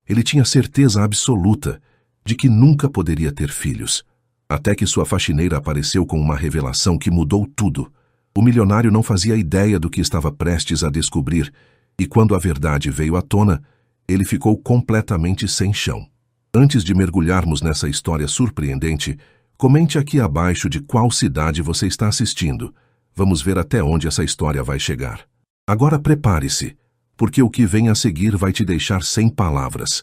Ele tinha certeza absoluta de que nunca poderia ter filhos. Até que sua faxineira apareceu com uma revelação que mudou tudo. O milionário não fazia ideia do que estava prestes a descobrir, e quando a verdade veio à tona, ele ficou completamente sem chão. Antes de mergulharmos nessa história surpreendente, comente aqui abaixo de qual cidade você está assistindo. Vamos ver até onde essa história vai chegar. Agora prepare-se, porque o que vem a seguir vai te deixar sem palavras.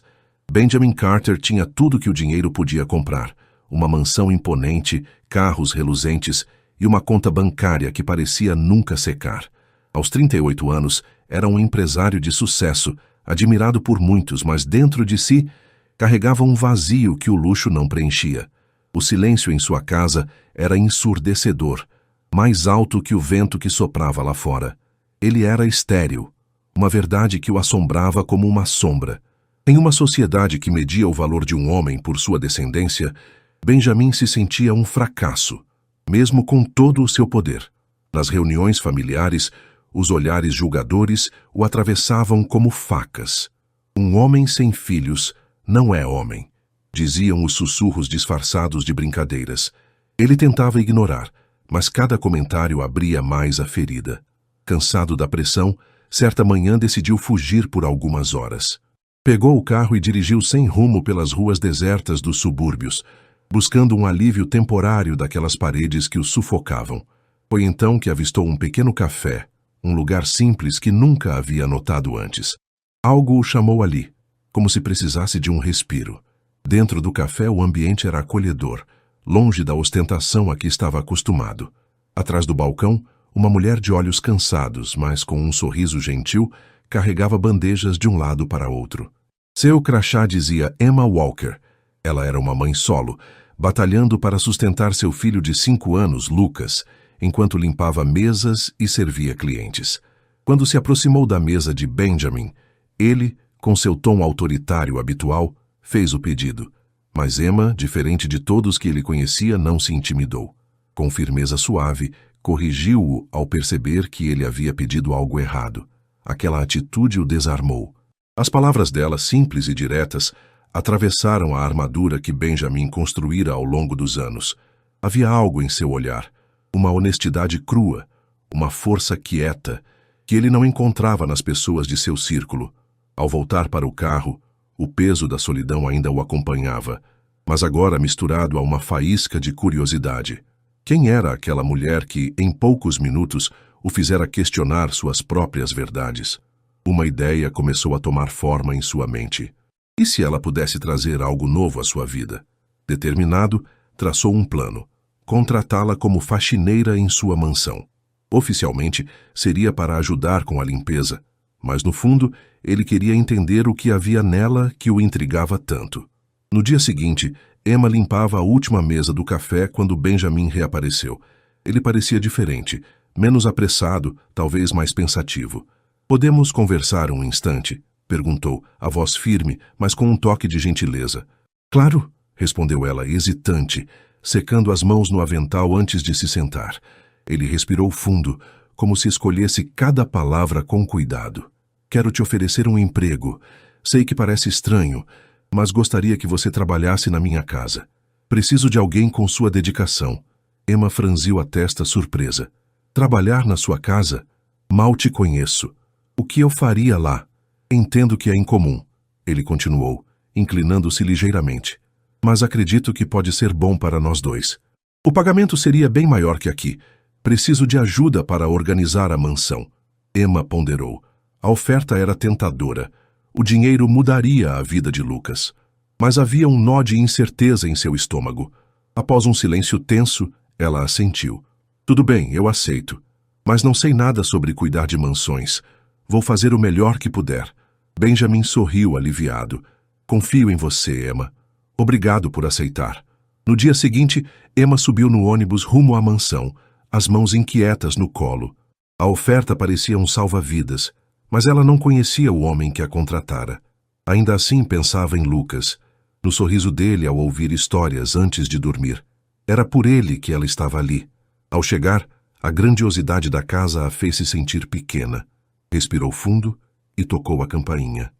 Benjamin Carter tinha tudo que o dinheiro podia comprar: uma mansão imponente, carros reluzentes e uma conta bancária que parecia nunca secar. Aos 38 anos, era um empresário de sucesso, admirado por muitos, mas dentro de si carregava um vazio que o luxo não preenchia. O silêncio em sua casa era ensurdecedor, mais alto que o vento que soprava lá fora. Ele era estéril, uma verdade que o assombrava como uma sombra. Em uma sociedade que media o valor de um homem por sua descendência, Benjamin se sentia um fracasso, mesmo com todo o seu poder. Nas reuniões familiares, os olhares julgadores o atravessavam como facas. Um homem sem filhos não é homem, diziam os sussurros disfarçados de brincadeiras. Ele tentava ignorar, mas cada comentário abria mais a ferida. Cansado da pressão, certa manhã decidiu fugir por algumas horas. Pegou o carro e dirigiu sem rumo pelas ruas desertas dos subúrbios, buscando um alívio temporário daquelas paredes que o sufocavam. Foi então que avistou um pequeno café, um lugar simples que nunca havia notado antes. Algo o chamou ali, como se precisasse de um respiro. Dentro do café o ambiente era acolhedor, longe da ostentação a que estava acostumado. Atrás do balcão, uma mulher de olhos cansados, mas com um sorriso gentil, carregava bandejas de um lado para outro. Seu crachá dizia Emma Walker. Ela era uma mãe solo, batalhando para sustentar seu filho de 5 anos, Lucas, enquanto limpava mesas e servia clientes. Quando se aproximou da mesa de Benjamin, ele, com seu tom autoritário habitual, fez o pedido. Mas Emma, diferente de todos que ele conhecia, não se intimidou. Com firmeza suave, corrigiu-o ao perceber que ele havia pedido algo errado. Aquela atitude o desarmou. As palavras dela, simples e diretas, atravessaram a armadura que Benjamin construíra ao longo dos anos. Havia algo em seu olhar, uma honestidade crua, uma força quieta, que ele não encontrava nas pessoas de seu círculo. Ao voltar para o carro, o peso da solidão ainda o acompanhava, mas agora misturado a uma faísca de curiosidade. Quem era aquela mulher que, em poucos minutos, o fizera questionar suas próprias verdades? Uma ideia começou a tomar forma em sua mente. E se ela pudesse trazer algo novo à sua vida? Determinado, traçou um plano: contratá-la como faxineira em sua mansão. Oficialmente, seria para ajudar com a limpeza, mas no fundo, ele queria entender o que havia nela que o intrigava tanto. No dia seguinte, Emma limpava a última mesa do café quando Benjamin reapareceu. Ele parecia diferente, menos apressado, talvez mais pensativo. "Podemos conversar um instante?" perguntou, a voz firme, mas com um toque de gentileza. "Claro", respondeu ela, hesitante, secando as mãos no avental antes de se sentar. Ele respirou fundo, como se escolhesse cada palavra com cuidado. "Quero te oferecer um emprego. Sei que parece estranho, mas gostaria que você trabalhasse na minha casa. Preciso de alguém com sua dedicação." Emma franziu a testa surpresa. "Trabalhar na sua casa? Mal te conheço. O que eu faria lá?" "Entendo que é incomum", ele continuou, inclinando-se ligeiramente. "Mas acredito que pode ser bom para nós dois. O pagamento seria bem maior que aqui. Preciso de ajuda para organizar a mansão." Emma ponderou. A oferta era tentadora. O dinheiro mudaria a vida de Lucas. Mas havia um nó de incerteza em seu estômago. Após um silêncio tenso, ela assentiu. "Tudo bem, eu aceito. Mas não sei nada sobre cuidar de mansões. Vou fazer o melhor que puder." Benjamin sorriu aliviado. "Confio em você, Emma. Obrigado por aceitar." No dia seguinte, Emma subiu no ônibus rumo à mansão, as mãos inquietas no colo. A oferta parecia um salva-vidas, mas ela não conhecia o homem que a contratara. Ainda assim pensava em Lucas, no sorriso dele ao ouvir histórias antes de dormir. Era por ele que ela estava ali. Ao chegar, a grandiosidade da casa a fez se sentir pequena. Respirou fundo e tocou a campainha.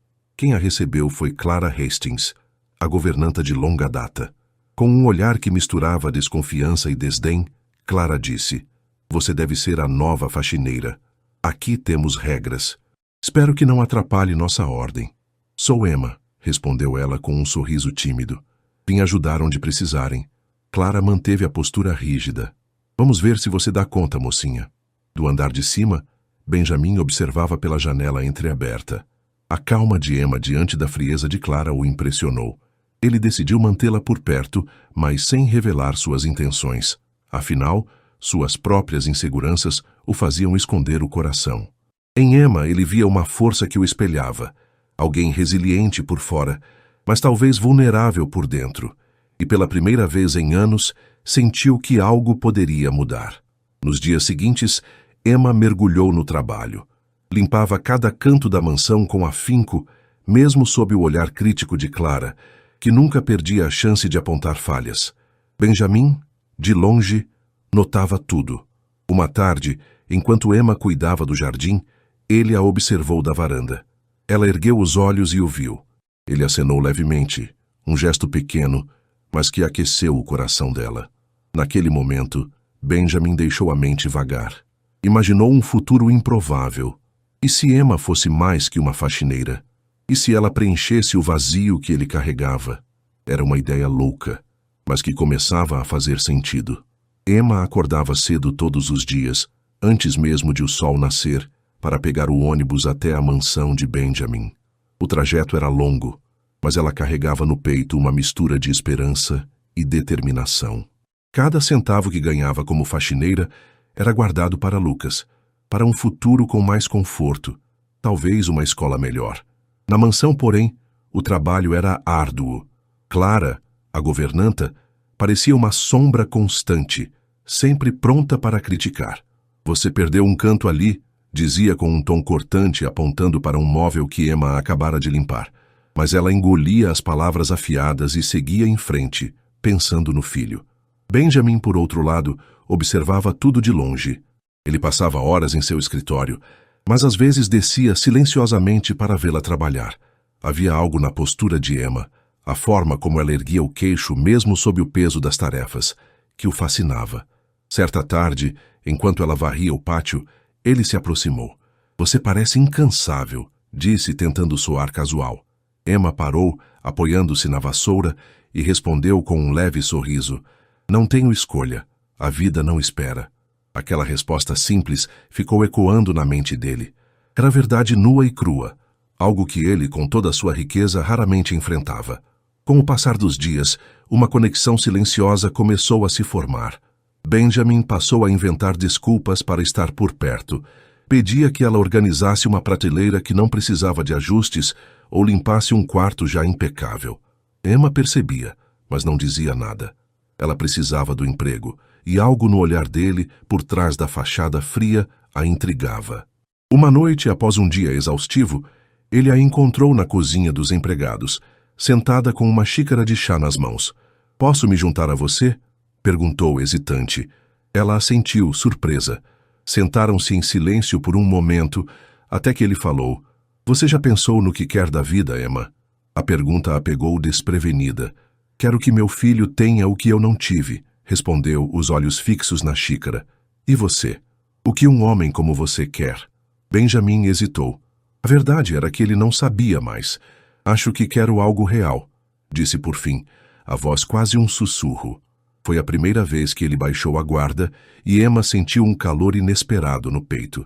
Quem a recebeu foi Clara Hastings, a governanta de longa data. Com um olhar que misturava desconfiança e desdém, Clara disse: "Você deve ser a nova faxineira. Aqui temos regras. Espero que não atrapalhe nossa ordem." "Sou Emma", respondeu ela com um sorriso tímido. "Vim ajudar onde precisarem." Clara manteve a postura rígida. "Vamos ver se você dá conta, mocinha." Do andar de cima, Benjamin observava pela janela entreaberta. A calma de Emma diante da frieza de Clara o impressionou. Ele decidiu mantê-la por perto, mas sem revelar suas intenções. Afinal, suas próprias inseguranças o faziam esconder o coração. Em Emma ele via uma força que o espelhava. Alguém resiliente por fora, mas talvez vulnerável por dentro. E pela primeira vez em anos, sentiu que algo poderia mudar. Nos dias seguintes, Emma mergulhou no trabalho. Limpava cada canto da mansão com afinco, mesmo sob o olhar crítico de Clara, que nunca perdia a chance de apontar falhas. Benjamin, de longe, notava tudo. Uma tarde, enquanto Emma cuidava do jardim, ele a observou da varanda. Ela ergueu os olhos e o viu. Ele acenou levemente, um gesto pequeno, mas que aqueceu o coração dela. Naquele momento, Benjamin deixou a mente vagar. Imaginou um futuro improvável. E se Emma fosse mais que uma faxineira? E se ela preenchesse o vazio que ele carregava? Era uma ideia louca, mas que começava a fazer sentido. Emma acordava cedo todos os dias, antes mesmo de o sol nascer, para pegar o ônibus até a mansão de Benjamin. O trajeto era longo, mas ela carregava no peito uma mistura de esperança e determinação. Cada centavo que ganhava como faxineira era guardado para Lucas, para um futuro com mais conforto, talvez uma escola melhor. Na mansão, porém, o trabalho era árduo. Clara, a governanta, parecia uma sombra constante, sempre pronta para criticar. "Você perdeu um canto ali", dizia com um tom cortante, apontando para um móvel que Emma acabara de limpar. Mas ela engolia as palavras afiadas e seguia em frente, pensando no filho. Benjamin, por outro lado, observava tudo de longe. Ele passava horas em seu escritório, mas às vezes descia silenciosamente para vê-la trabalhar. Havia algo na postura de Emma, a forma como ela erguia o queixo mesmo sob o peso das tarefas, que o fascinava. Certa tarde, enquanto ela varria o pátio, ele se aproximou. "Você parece incansável", disse, tentando soar casual. Emma parou, apoiando-se na vassoura, e respondeu com um leve sorriso: "Não tenho escolha. A vida não espera." Aquela resposta simples ficou ecoando na mente dele. Era verdade nua e crua, algo que ele, com toda a sua riqueza, raramente enfrentava. Com o passar dos dias, uma conexão silenciosa começou a se formar. Benjamin passou a inventar desculpas para estar por perto. Pedia que ela organizasse uma prateleira que não precisava de ajustes ou limpasse um quarto já impecável. Emma percebia, mas não dizia nada. Ela precisava do emprego, e algo no olhar dele, por trás da fachada fria, a intrigava. Uma noite, após um dia exaustivo, ele a encontrou na cozinha dos empregados, sentada com uma xícara de chá nas mãos. "Posso me juntar a você?" perguntou hesitante. Ela assentiu, surpresa. Sentaram-se em silêncio por um momento, até que ele falou: "Você já pensou no que quer da vida, Emma?" A pergunta a pegou desprevenida. "Quero que meu filho tenha o que eu não tive", respondeu, os olhos fixos na xícara. "E você? O que um homem como você quer?" Benjamin hesitou. A verdade era que ele não sabia mais. "Acho que quero algo real", disse por fim, a voz quase um sussurro. Foi a primeira vez que ele baixou a guarda e Emma sentiu um calor inesperado no peito.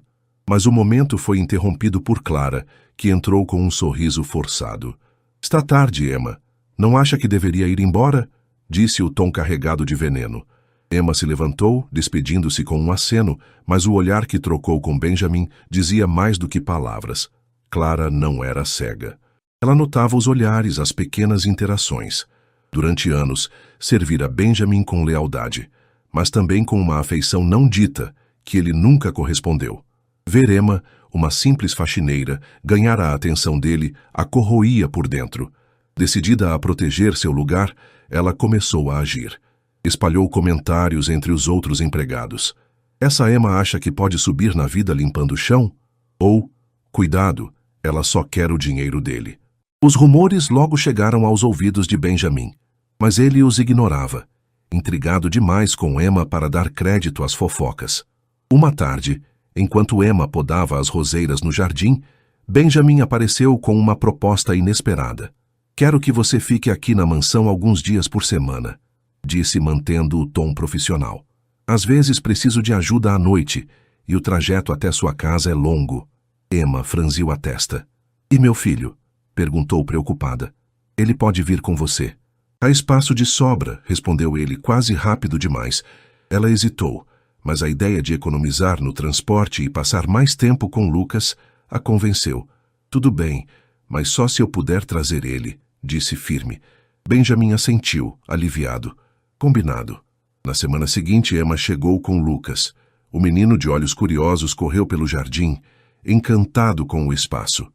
Mas o momento foi interrompido por Clara, que entrou com um sorriso forçado. "Está tarde, Emma. Não acha que deveria ir embora?" disse o tom carregado de veneno. Emma se levantou, despedindo-se com um aceno, mas o olhar que trocou com Benjamin dizia mais do que palavras. Clara não era cega. Ela notava os olhares, as pequenas interações. Durante anos, servira Benjamin com lealdade, mas também com uma afeição não dita, que ele nunca correspondeu. Ver Emma, uma simples faxineira, ganhar a atenção dele, a corroía por dentro. Decidida a proteger seu lugar, ela começou a agir. Espalhou comentários entre os outros empregados. "Essa Emma acha que pode subir na vida limpando o chão?" Ou, "Cuidado, ela só quer o dinheiro dele." Os rumores logo chegaram aos ouvidos de Benjamin, mas ele os ignorava, intrigado demais com Emma para dar crédito às fofocas. Uma tarde, enquanto Emma podava as roseiras no jardim, Benjamin apareceu com uma proposta inesperada. "Quero que você fique aqui na mansão alguns dias por semana", disse mantendo o tom profissional. "Às vezes preciso de ajuda à noite, e o trajeto até sua casa é longo." Emma franziu a testa. "E meu filho?" perguntou preocupada. "Ele pode vir com você." "Há espaço de sobra", respondeu ele quase rápido demais. Ela hesitou, mas a ideia de economizar no transporte e passar mais tempo com Lucas a convenceu. "Tudo bem, mas só se eu puder trazer ele", disse firme. Benjamin assentiu, aliviado. "Combinado." Na semana seguinte, Emma chegou com Lucas. O menino de olhos curiosos correu pelo jardim, encantado com o espaço.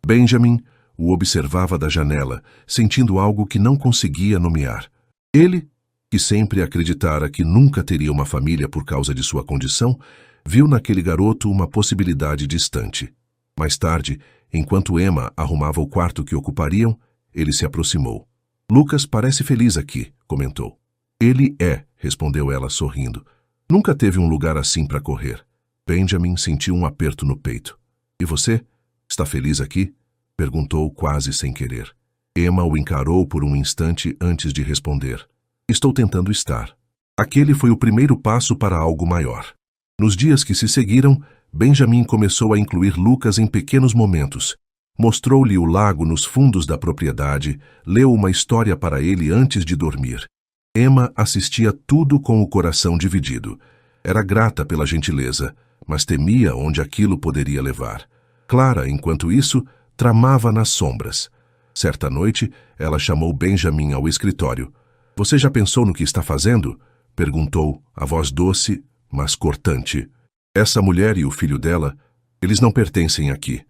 Benjamin o observava da janela, sentindo algo que não conseguia nomear. Ele, que sempre acreditara que nunca teria uma família por causa de sua condição, viu naquele garoto uma possibilidade distante. Mais tarde, enquanto Emma arrumava o quarto que ocupariam, ele se aproximou. "Lucas parece feliz aqui", comentou. "Ele é", respondeu ela sorrindo. "Nunca teve um lugar assim para correr." Benjamin sentiu um aperto no peito. "E você? Está feliz aqui?" perguntou quase sem querer. Emma o encarou por um instante antes de responder. "Estou tentando estar." Aquele foi o primeiro passo para algo maior. Nos dias que se seguiram, Benjamin começou a incluir Lucas em pequenos momentos. Mostrou-lhe o lago nos fundos da propriedade, leu uma história para ele antes de dormir. Emma assistia tudo com o coração dividido. Era grata pela gentileza, mas temia onde aquilo poderia levar. Clara, enquanto isso, tramava nas sombras. Certa noite, ela chamou Benjamin ao escritório. "Você já pensou no que está fazendo?" perguntou, a voz doce, mas cortante. "Essa mulher e o filho dela, eles não pertencem aqui."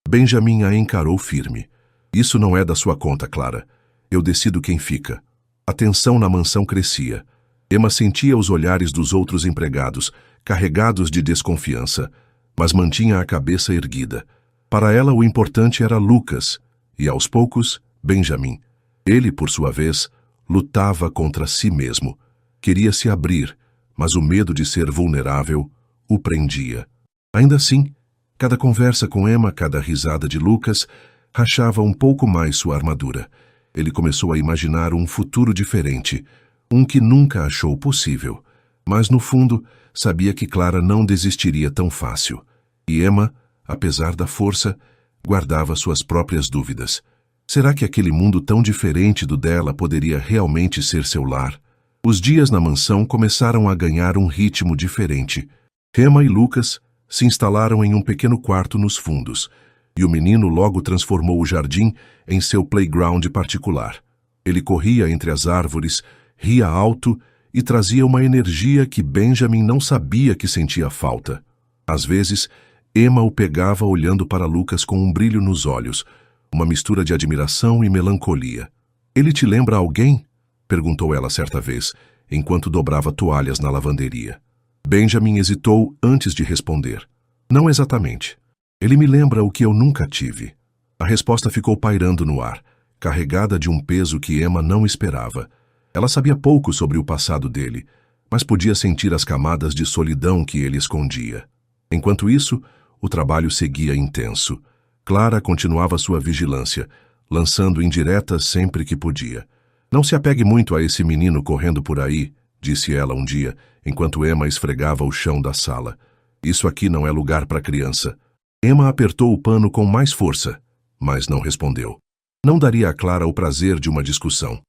Benjamin a encarou firme. "Isso não é da sua conta, Clara. Eu decido quem fica." A tensão na mansão crescia. Emma sentia os olhares dos outros empregados, carregados de desconfiança, mas mantinha a cabeça erguida. Para ela, o importante era Lucas, e aos poucos, Benjamin. Ele, por sua vez, lutava contra si mesmo. Queria se abrir, mas o medo de ser vulnerável o prendia. Ainda assim, cada conversa com Emma, cada risada de Lucas, rachava um pouco mais sua armadura. Ele começou a imaginar um futuro diferente, um que nunca achou possível. Mas, no fundo, sabia que Clara não desistiria tão fácil. E Emma, apesar da força, guardava suas próprias dúvidas. Será que aquele mundo tão diferente do dela poderia realmente ser seu lar? Os dias na mansão começaram a ganhar um ritmo diferente. Emma e Lucas se instalaram em um pequeno quarto nos fundos, e o menino logo transformou o jardim em seu playground particular. Ele corria entre as árvores, ria alto e trazia uma energia que Benjamin não sabia que sentia falta. Às vezes, Emma o pegava olhando para Lucas com um brilho nos olhos, uma mistura de admiração e melancolia. "Ele te lembra alguém?" perguntou ela certa vez, enquanto dobrava toalhas na lavanderia. Benjamin hesitou antes de responder. "Não exatamente. Ele me lembra o que eu nunca tive." A resposta ficou pairando no ar, carregada de um peso que Emma não esperava. Ela sabia pouco sobre o passado dele, mas podia sentir as camadas de solidão que ele escondia. Enquanto isso, o trabalho seguia intenso. Clara continuava sua vigilância, lançando indiretas sempre que podia. "Não se apegue muito a esse menino correndo por aí", disse ela um dia, enquanto Emma esfregava o chão da sala. "Isso aqui não é lugar para criança." Emma apertou o pano com mais força, mas não respondeu. Não daria a Clara o prazer de uma discussão.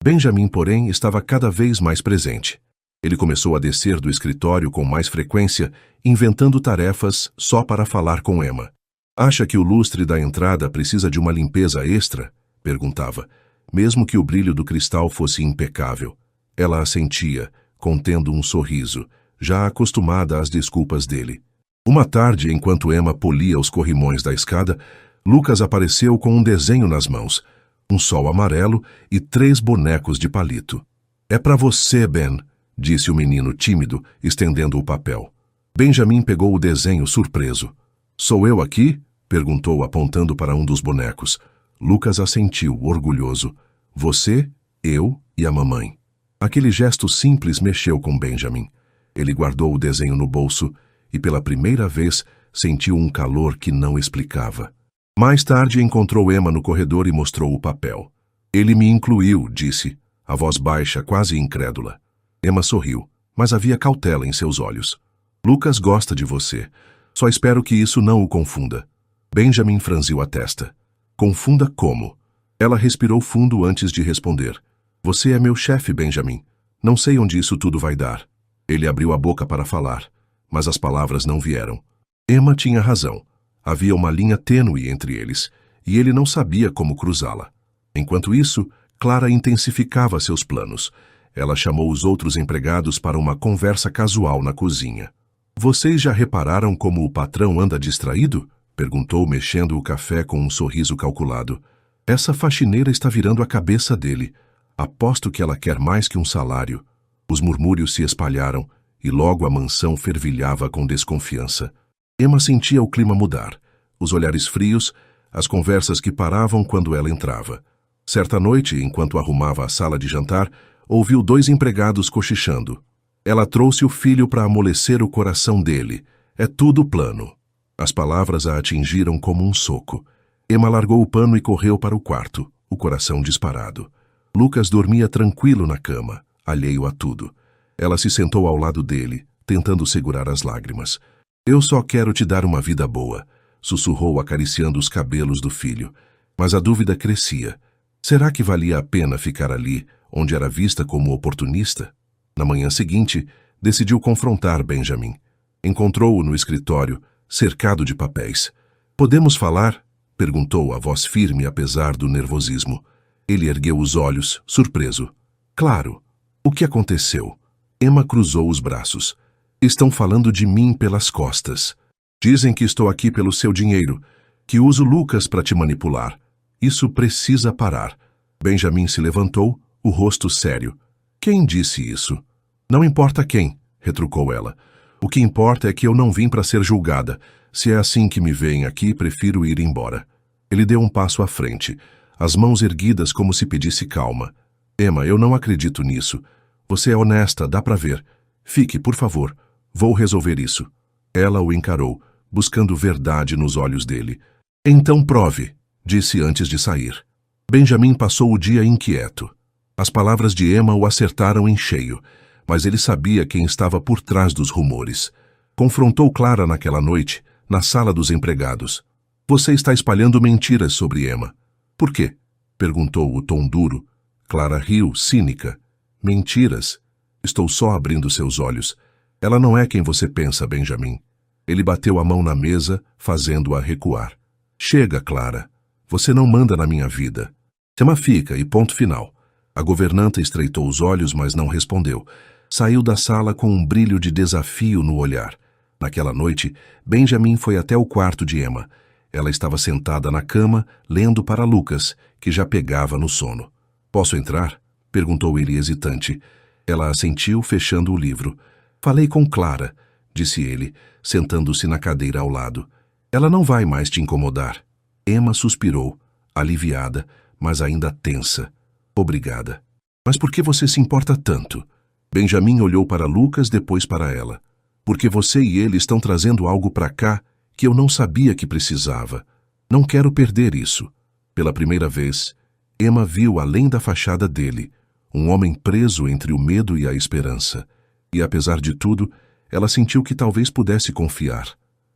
Benjamin, porém, estava cada vez mais presente. Ele começou a descer do escritório com mais frequência, inventando tarefas só para falar com Emma. "Acha que o lustre da entrada precisa de uma limpeza extra?" perguntava, mesmo que o brilho do cristal fosse impecável. Ela assentia, contendo um sorriso, já acostumada às desculpas dele. Uma tarde, enquanto Emma polia os corrimões da escada, Lucas apareceu com um desenho nas mãos, um sol amarelo e 3 bonecos de palito. "É para você, Ben", disse o menino tímido, estendendo o papel. Benjamin pegou o desenho surpreso. "Sou eu aqui?" perguntou, apontando para um dos bonecos. Lucas assentiu, orgulhoso. Você, eu e a mamãe. Aquele gesto simples mexeu com Benjamin. Ele guardou o desenho no bolso e, pela primeira vez, sentiu um calor que não explicava. Mais tarde, encontrou Emma no corredor e mostrou o papel. Ele me incluiu, disse, a voz baixa, quase incrédula. Emma sorriu, mas havia cautela em seus olhos. Lucas gosta de você. Só espero que isso não o confunda. Benjamin franziu a testa. Confunda como? Ela respirou fundo antes de responder. Você é meu chefe, Benjamin. Não sei onde isso tudo vai dar. Ele abriu a boca para falar, mas as palavras não vieram. Emma tinha razão. Havia uma linha tênue entre eles, e ele não sabia como cruzá-la. Enquanto isso, Clara intensificava seus planos. Ela chamou os outros empregados para uma conversa casual na cozinha. Vocês já repararam como o patrão anda distraído? Perguntou, mexendo o café com um sorriso calculado. Essa faxineira está virando a cabeça dele. Aposto que ela quer mais que um salário. Os murmúrios se espalharam, e logo a mansão fervilhava com desconfiança. Emma sentia o clima mudar. Os olhares frios, as conversas que paravam quando ela entrava. Certa noite, enquanto arrumava a sala de jantar, ouviu 2 empregados cochichando. Ela trouxe o filho para amolecer o coração dele. É tudo plano. As palavras a atingiram como um soco. Emma largou o pano e correu para o quarto, o coração disparado. Lucas dormia tranquilo na cama, alheio a tudo. Ela se sentou ao lado dele, tentando segurar as lágrimas. Eu só quero te dar uma vida boa, sussurrou acariciando os cabelos do filho. Mas a dúvida crescia. Será que valia a pena ficar ali, onde era vista como oportunista? Na manhã seguinte, decidiu confrontar Benjamin. Encontrou-o no escritório, cercado de papéis. Podemos falar? Perguntou a voz firme apesar do nervosismo. Ele ergueu os olhos, surpreso. Claro. O que aconteceu? Emma cruzou os braços. Estão falando de mim pelas costas. Dizem que estou aqui pelo seu dinheiro, que uso Lucas para te manipular. Isso precisa parar. Benjamin se levantou, o rosto sério. Quem disse isso? Não importa quem, retrucou ela. O que importa é que eu não vim para ser julgada. Se é assim que me veem aqui, prefiro ir embora. Ele deu um passo à frente, as mãos erguidas como se pedisse calma. Emma, eu não acredito nisso. Você é honesta, dá para ver. Fique, por favor. Vou resolver isso. Ela o encarou, buscando verdade nos olhos dele. Então prove, disse antes de sair. Benjamin passou o dia inquieto. As palavras de Emma o acertaram em cheio, mas ele sabia quem estava por trás dos rumores. Confrontou Clara naquela noite, na sala dos empregados. Você está espalhando mentiras sobre Emma. Por quê? Perguntou o tom duro. Clara riu, cínica. Mentiras? Estou só abrindo seus olhos. Ela não é quem você pensa, Benjamin. Ele bateu a mão na mesa, fazendo-a recuar. Chega, Clara. Você não manda na minha vida. Emma fica, e ponto final. A governanta estreitou os olhos, mas não respondeu. Saiu da sala com um brilho de desafio no olhar. Naquela noite, Benjamin foi até o quarto de Emma. Ela estava sentada na cama, lendo para Lucas, que já pegava no sono. Posso entrar? Perguntou ele hesitante. Ela assentiu, fechando o livro. Falei com Clara, disse ele, sentando-se na cadeira ao lado. Ela não vai mais te incomodar. Emma suspirou, aliviada, mas ainda tensa. Obrigada. Mas por que você se importa tanto? Benjamin olhou para Lucas, depois para ela. Porque você e ele estão trazendo algo para cá que eu não sabia que precisava. Não quero perder isso. Pela primeira vez, Emma viu além da fachada dele, um homem preso entre o medo e a esperança. E apesar de tudo, ela sentiu que talvez pudesse confiar.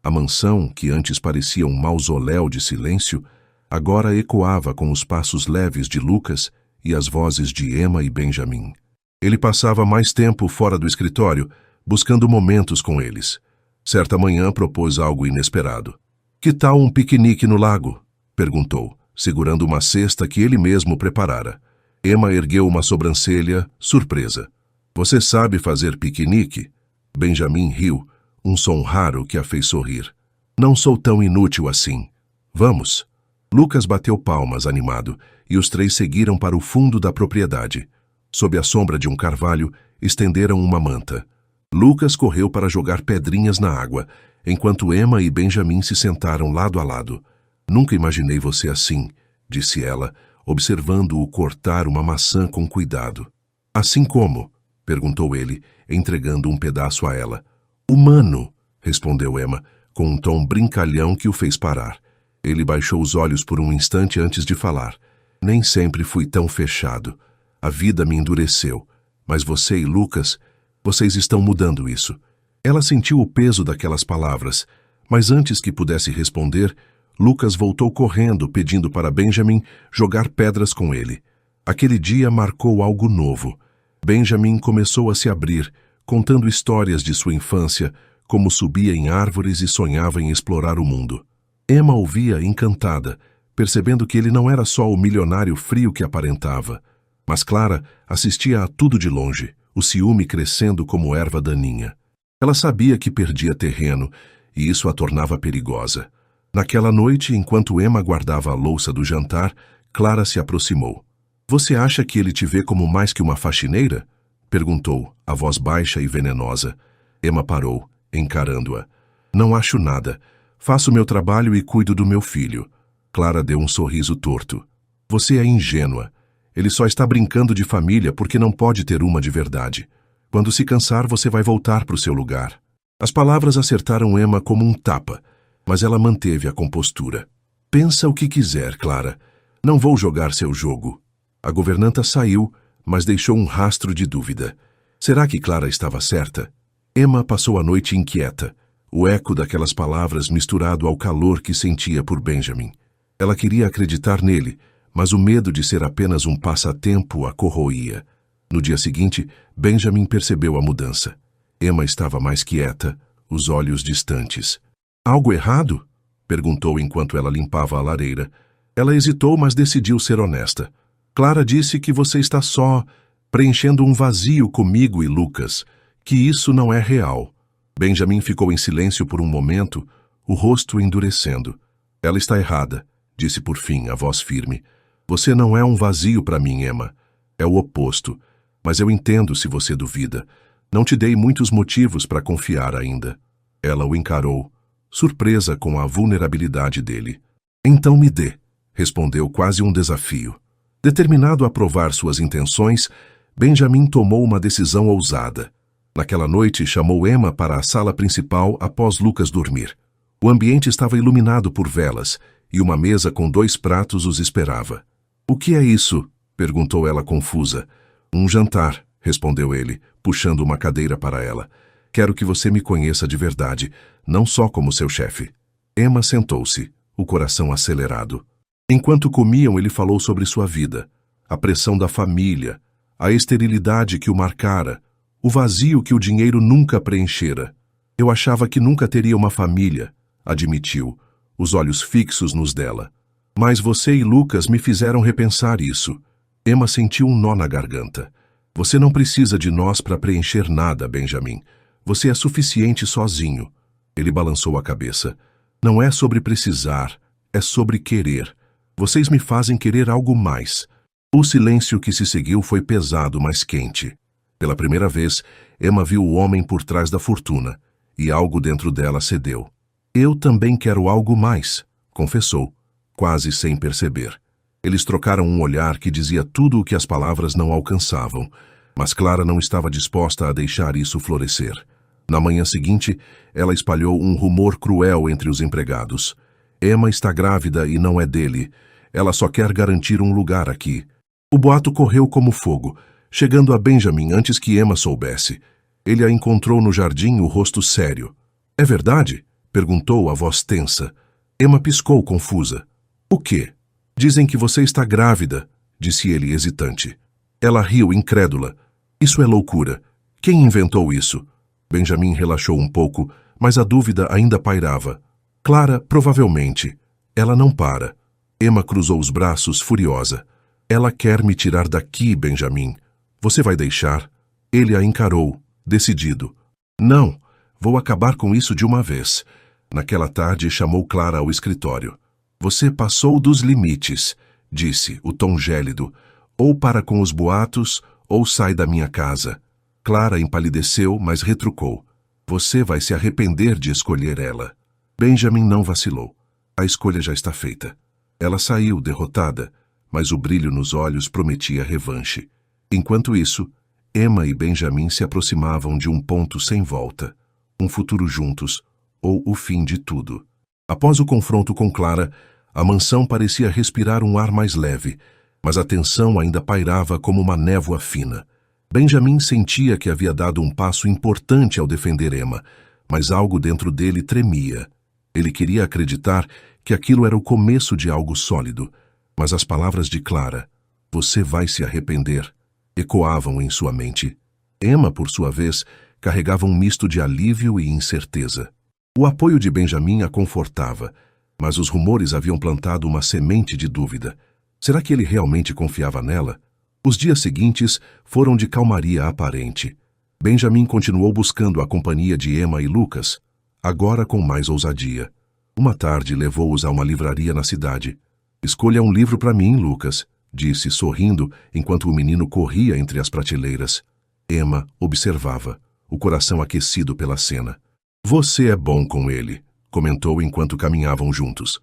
A mansão, que antes parecia um mausoléu de silêncio, agora ecoava com os passos leves de Lucas e as vozes de Emma e Benjamin. Ele passava mais tempo fora do escritório, buscando momentos com eles. Certa manhã propôs algo inesperado. Que tal um piquenique no lago? Perguntou, segurando uma cesta que ele mesmo preparara. Emma ergueu uma sobrancelha, surpresa. Você sabe fazer piquenique? Benjamin riu, um som raro que a fez sorrir. Não sou tão inútil assim. Vamos. Lucas bateu palmas, animado, e os 3 seguiram para o fundo da propriedade. Sob a sombra de um carvalho, estenderam uma manta. Lucas correu para jogar pedrinhas na água, enquanto Emma e Benjamin se sentaram lado a lado. Nunca imaginei você assim, disse ela, observando-o cortar uma maçã com cuidado. Assim como? Perguntou ele, entregando um pedaço a ela. Humano, respondeu Emma, com um tom brincalhão que o fez parar. Ele baixou os olhos por um instante antes de falar. Nem sempre fui tão fechado. A vida me endureceu. Mas você e Lucas, vocês estão mudando isso. Ela sentiu o peso daquelas palavras, mas antes que pudesse responder, Lucas voltou correndo, pedindo para Benjamin jogar pedras com ele. Aquele dia marcou algo novo. Benjamin começou a se abrir, contando histórias de sua infância, como subia em árvores e sonhava em explorar o mundo. Emma ouvia encantada, percebendo que ele não era só o milionário frio que aparentava. Mas Clara assistia a tudo de longe, o ciúme crescendo como erva daninha. Ela sabia que perdia terreno, e isso a tornava perigosa. Naquela noite, enquanto Emma guardava a louça do jantar, Clara se aproximou. Você acha que ele te vê como mais que uma faxineira? Perguntou, a voz baixa e venenosa. Emma parou, encarando-a. Não acho nada. Faço meu trabalho e cuido do meu filho. Clara deu um sorriso torto. Você é ingênua. Ele só está brincando de família porque não pode ter uma de verdade. Quando se cansar, você vai voltar para o seu lugar. As palavras acertaram Emma como um tapa, mas ela manteve a compostura. Pensa o que quiser, Clara. Não vou jogar seu jogo. A governanta saiu, mas deixou um rastro de dúvida. Será que Clara estava certa? Emma passou a noite inquieta, o eco daquelas palavras misturado ao calor que sentia por Benjamin. Ela queria acreditar nele, mas o medo de ser apenas um passatempo a corroía. No dia seguinte, Benjamin percebeu a mudança. Emma estava mais quieta, os olhos distantes. Algo errado? Perguntou enquanto ela limpava a lareira. Ela hesitou, mas decidiu ser honesta. Clara disse que você está só, preenchendo um vazio comigo e Lucas, que isso não é real. Benjamin ficou em silêncio por um momento, o rosto endurecendo. Ela está errada, disse por fim, a voz firme. Você não é um vazio para mim, Emma. É o oposto. Mas eu entendo se você duvida. Não te dei muitos motivos para confiar ainda. Ela o encarou, surpresa com a vulnerabilidade dele. Então me dê, respondeu quase um desafio. Determinado a provar suas intenções, Benjamin tomou uma decisão ousada. Naquela noite, chamou Emma para a sala principal após Lucas dormir. O ambiente estava iluminado por velas, e uma mesa com 2 pratos os esperava. O que é isso? Perguntou ela confusa. Um jantar, respondeu ele, puxando uma cadeira para ela. Quero que você me conheça de verdade, não só como seu chefe. Emma sentou-se, o coração acelerado. Enquanto comiam, ele falou sobre sua vida, a pressão da família, a esterilidade que o marcara, o vazio que o dinheiro nunca preenchera. Eu achava que nunca teria uma família, admitiu, os olhos fixos nos dela. Mas você e Lucas me fizeram repensar isso. Emma sentiu um nó na garganta. Você não precisa de nós para preencher nada, Benjamin. Você é suficiente sozinho. Ele balançou a cabeça. Não é sobre precisar, é sobre querer. Vocês me fazem querer algo mais. O silêncio que se seguiu foi pesado, mas quente. Pela primeira vez, Emma viu o homem por trás da fortuna, e algo dentro dela cedeu. Eu também quero algo mais, confessou, quase sem perceber. Eles trocaram um olhar que dizia tudo o que as palavras não alcançavam, mas Clara não estava disposta a deixar isso florescer. Na manhã seguinte, ela espalhou um rumor cruel entre os empregados. Emma está grávida e não é dele. Ela só quer garantir um lugar aqui. O boato correu como fogo, chegando a Benjamin antes que Emma soubesse. Ele a encontrou no jardim, o rosto sério. É verdade? Perguntou, a voz tensa. Emma piscou, confusa. O quê? Dizem que você está grávida, disse ele hesitante. Ela riu, incrédula. Isso é loucura. Quem inventou isso? Benjamin relaxou um pouco, mas a dúvida ainda pairava. Clara, provavelmente. Ela não para. Emma cruzou os braços, furiosa. Ela quer me tirar daqui, Benjamin. Você vai deixar? Ele a encarou, decidido. Não, vou acabar com isso de uma vez. Naquela tarde, chamou Clara ao escritório. Você passou dos limites, disse, o tom gélido. Ou para com os boatos, ou sai da minha casa. Clara empalideceu, mas retrucou. Você vai se arrepender de escolher ela. Benjamin não vacilou. A escolha já está feita. Ela saiu derrotada, mas o brilho nos olhos prometia revanche. Enquanto isso, Emma e Benjamin se aproximavam de um ponto sem volta. Um futuro juntos, ou o fim de tudo. Após o confronto com Clara, a mansão parecia respirar um ar mais leve, mas a tensão ainda pairava como uma névoa fina. Benjamin sentia que havia dado um passo importante ao defender Emma, mas algo dentro dele tremia. Ele queria acreditar que aquilo era o começo de algo sólido, mas as palavras de Clara, "Você vai se arrepender", ecoavam em sua mente. Emma, por sua vez, carregava um misto de alívio e incerteza. O apoio de Benjamin a confortava, mas os rumores haviam plantado uma semente de dúvida. Será que ele realmente confiava nela? Os dias seguintes foram de calmaria aparente. Benjamin continuou buscando a companhia de Emma e Lucas, agora com mais ousadia. Uma tarde levou-os a uma livraria na cidade. "Escolha um livro para mim, Lucas", disse, sorrindo, enquanto o menino corria entre as prateleiras. Emma observava, o coração aquecido pela cena. "Você é bom com ele", comentou enquanto caminhavam juntos.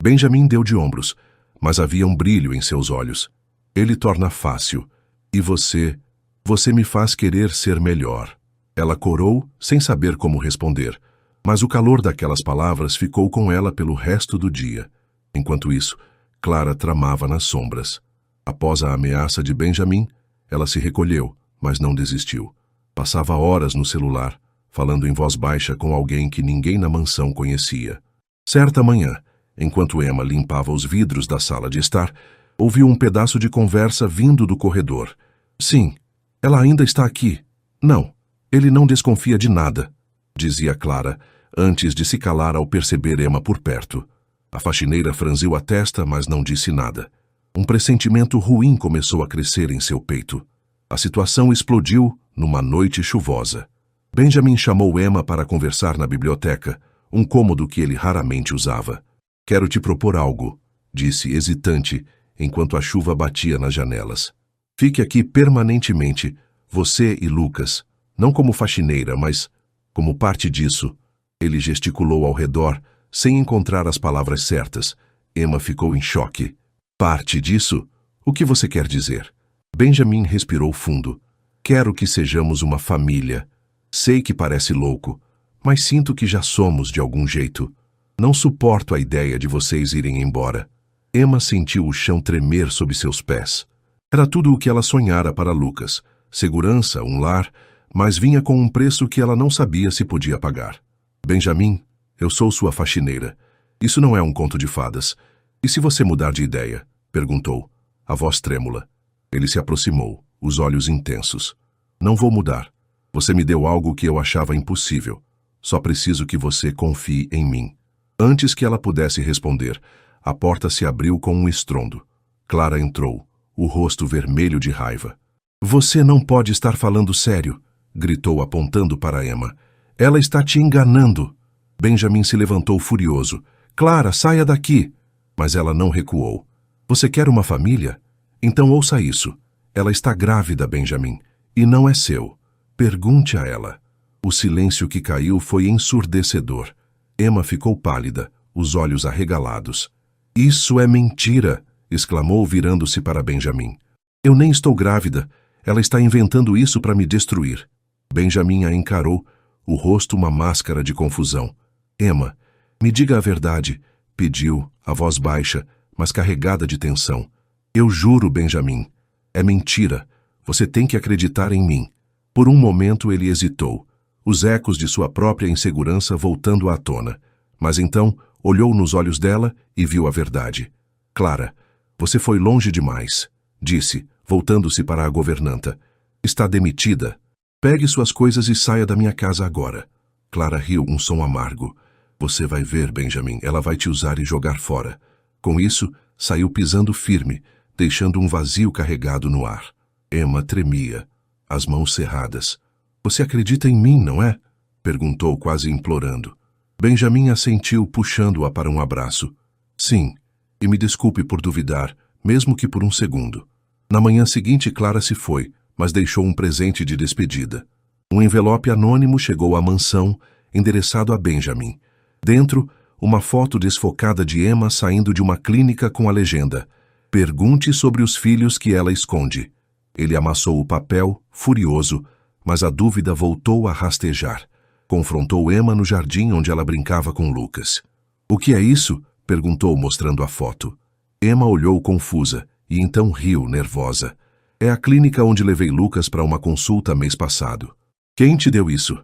Benjamin deu de ombros, mas havia um brilho em seus olhos. "Ele torna fácil. E você me faz querer ser melhor." Ela corou, sem saber como responder, mas o calor daquelas palavras ficou com ela pelo resto do dia. Enquanto isso, Clara tramava nas sombras. Após a ameaça de Benjamin, ela se recolheu, mas não desistiu. Passava horas no celular, falando em voz baixa com alguém que ninguém na mansão conhecia. Certa manhã, enquanto Emma limpava os vidros da sala de estar, ouviu um pedaço de conversa vindo do corredor. "Sim, ela ainda está aqui. Não, ele não desconfia de nada", dizia Clara, antes de se calar ao perceber Emma por perto. A faxineira franziu a testa, mas não disse nada. Um pressentimento ruim começou a crescer em seu peito. A situação explodiu numa noite chuvosa. Benjamin chamou Emma para conversar na biblioteca, um cômodo que ele raramente usava. "Quero te propor algo", disse hesitante, enquanto a chuva batia nas janelas. "Fique aqui permanentemente, você e Lucas, não como faxineira, mas como parte disso." Ele gesticulou ao redor, sem encontrar as palavras certas. Emma ficou em choque. "Parte disso? O que você quer dizer?" Benjamin respirou fundo. "Quero que sejamos uma família. Sei que parece louco, mas sinto que já somos de algum jeito. Não suporto a ideia de vocês irem embora." Emma sentiu o chão tremer sob seus pés. Era tudo o que ela sonhara para Lucas. Segurança, um lar, mas vinha com um preço que ela não sabia se podia pagar. "Benjamin, eu sou sua faxineira. Isso não é um conto de fadas. E se você mudar de ideia?", perguntou, a voz trêmula. Ele se aproximou, os olhos intensos. "Não vou mudar. Você me deu algo que eu achava impossível. Só preciso que você confie em mim." Antes que ela pudesse responder, a porta se abriu com um estrondo. Clara entrou, o rosto vermelho de raiva. "Você não pode estar falando sério", gritou apontando para Emma. "Ela está te enganando." Benjamin se levantou furioso. "Clara, saia daqui!" Mas ela não recuou. "Você quer uma família? Então ouça isso. Ela está grávida, Benjamin, e não é seu. Pergunte a ela." O silêncio que caiu foi ensurdecedor. Emma ficou pálida, os olhos arregalados. "Isso é mentira!" exclamou, virando-se para Benjamin. "Eu nem estou grávida. Ela está inventando isso para me destruir." Benjamin a encarou, o rosto uma máscara de confusão. "Emma, me diga a verdade", pediu, a voz baixa, mas carregada de tensão. "Eu juro, Benjamin. É mentira. Você tem que acreditar em mim." Por um momento ele hesitou, os ecos de sua própria insegurança voltando à tona. Mas então olhou nos olhos dela e viu a verdade. "Clara, você foi longe demais", disse, voltando-se para a governanta. "Está demitida. Pegue suas coisas e saia da minha casa agora." Clara riu, um som amargo. "Você vai ver, Benjamin, ela vai te usar e jogar fora." Com isso, saiu pisando firme, deixando um vazio carregado no ar. Emma tremia, as mãos cerradas. "Você acredita em mim, não é?" perguntou, quase implorando. Benjamin assentiu, puxando-a para um abraço. "Sim, e me desculpe por duvidar, mesmo que por um segundo." Na manhã seguinte, Clara se foi, mas deixou um presente de despedida. Um envelope anônimo chegou à mansão, endereçado a Benjamin. Dentro, uma foto desfocada de Emma saindo de uma clínica com a legenda: "Pergunte sobre os filhos que ela esconde." Ele amassou o papel, furioso, mas a dúvida voltou a rastejar. Confrontou Emma no jardim onde ela brincava com Lucas. "O que é isso?" perguntou, mostrando a foto. Emma olhou confusa e então riu, nervosa. "É a clínica onde levei Lucas para uma consulta mês passado." "Quem te deu isso?"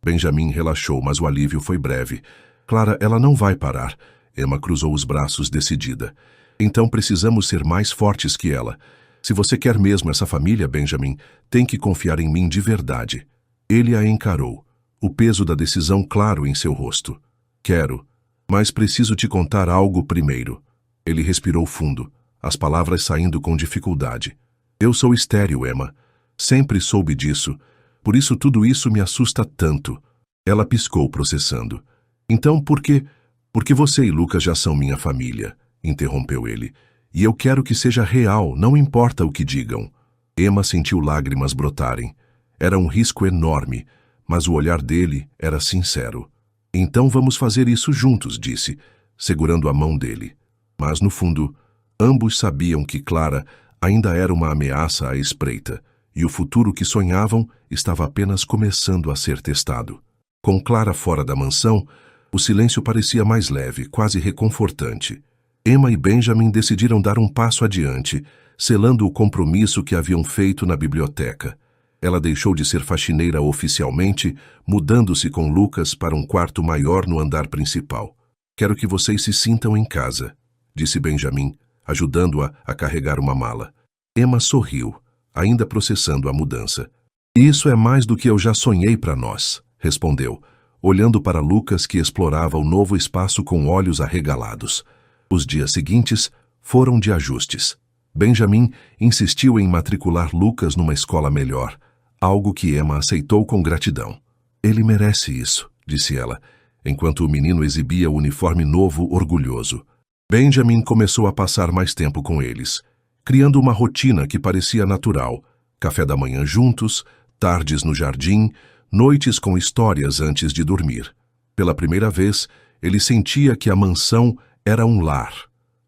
Benjamin relaxou, mas o alívio foi breve. "Clara, ela não vai parar." Emma cruzou os braços, decidida. "Então precisamos ser mais fortes que ela. Se você quer mesmo essa família, Benjamin, tem que confiar em mim de verdade." Ele a encarou, o peso da decisão claro em seu rosto. "Quero, mas preciso te contar algo primeiro." Ele respirou fundo, as palavras saindo com dificuldade. "Eu sou estéril, Emma. Sempre soube disso. Por isso tudo isso me assusta tanto." Ela piscou, processando. "Então por quê?" "Porque você e Lucas já são minha família", interrompeu ele. "E eu quero que seja real, não importa o que digam." Emma sentiu lágrimas brotarem. Era um risco enorme, mas o olhar dele era sincero. "Então vamos fazer isso juntos", disse, segurando a mão dele. Mas, no fundo, ambos sabiam que Clara ainda era uma ameaça à espreita, e o futuro que sonhavam estava apenas começando a ser testado. Com Clara fora da mansão, o silêncio parecia mais leve, quase reconfortante. Emma e Benjamin decidiram dar um passo adiante, selando o compromisso que haviam feito na biblioteca. Ela deixou de ser faxineira oficialmente, mudando-se com Lucas para um quarto maior no andar principal. "Quero que vocês se sintam em casa", disse Benjamin, ajudando-a a carregar uma mala. Emma sorriu, ainda processando a mudança. "Isso é mais do que eu já sonhei para nós", respondeu, olhando para Lucas, que explorava o novo espaço com olhos arregalados. Os dias seguintes foram de ajustes. Benjamin insistiu em matricular Lucas numa escola melhor, algo que Emma aceitou com gratidão. "Ele merece isso", disse ela, enquanto o menino exibia o uniforme novo orgulhoso. Benjamin começou a passar mais tempo com eles, criando uma rotina que parecia natural: café da manhã juntos, tardes no jardim, noites com histórias antes de dormir. Pela primeira vez, ele sentia que a mansão era um lar,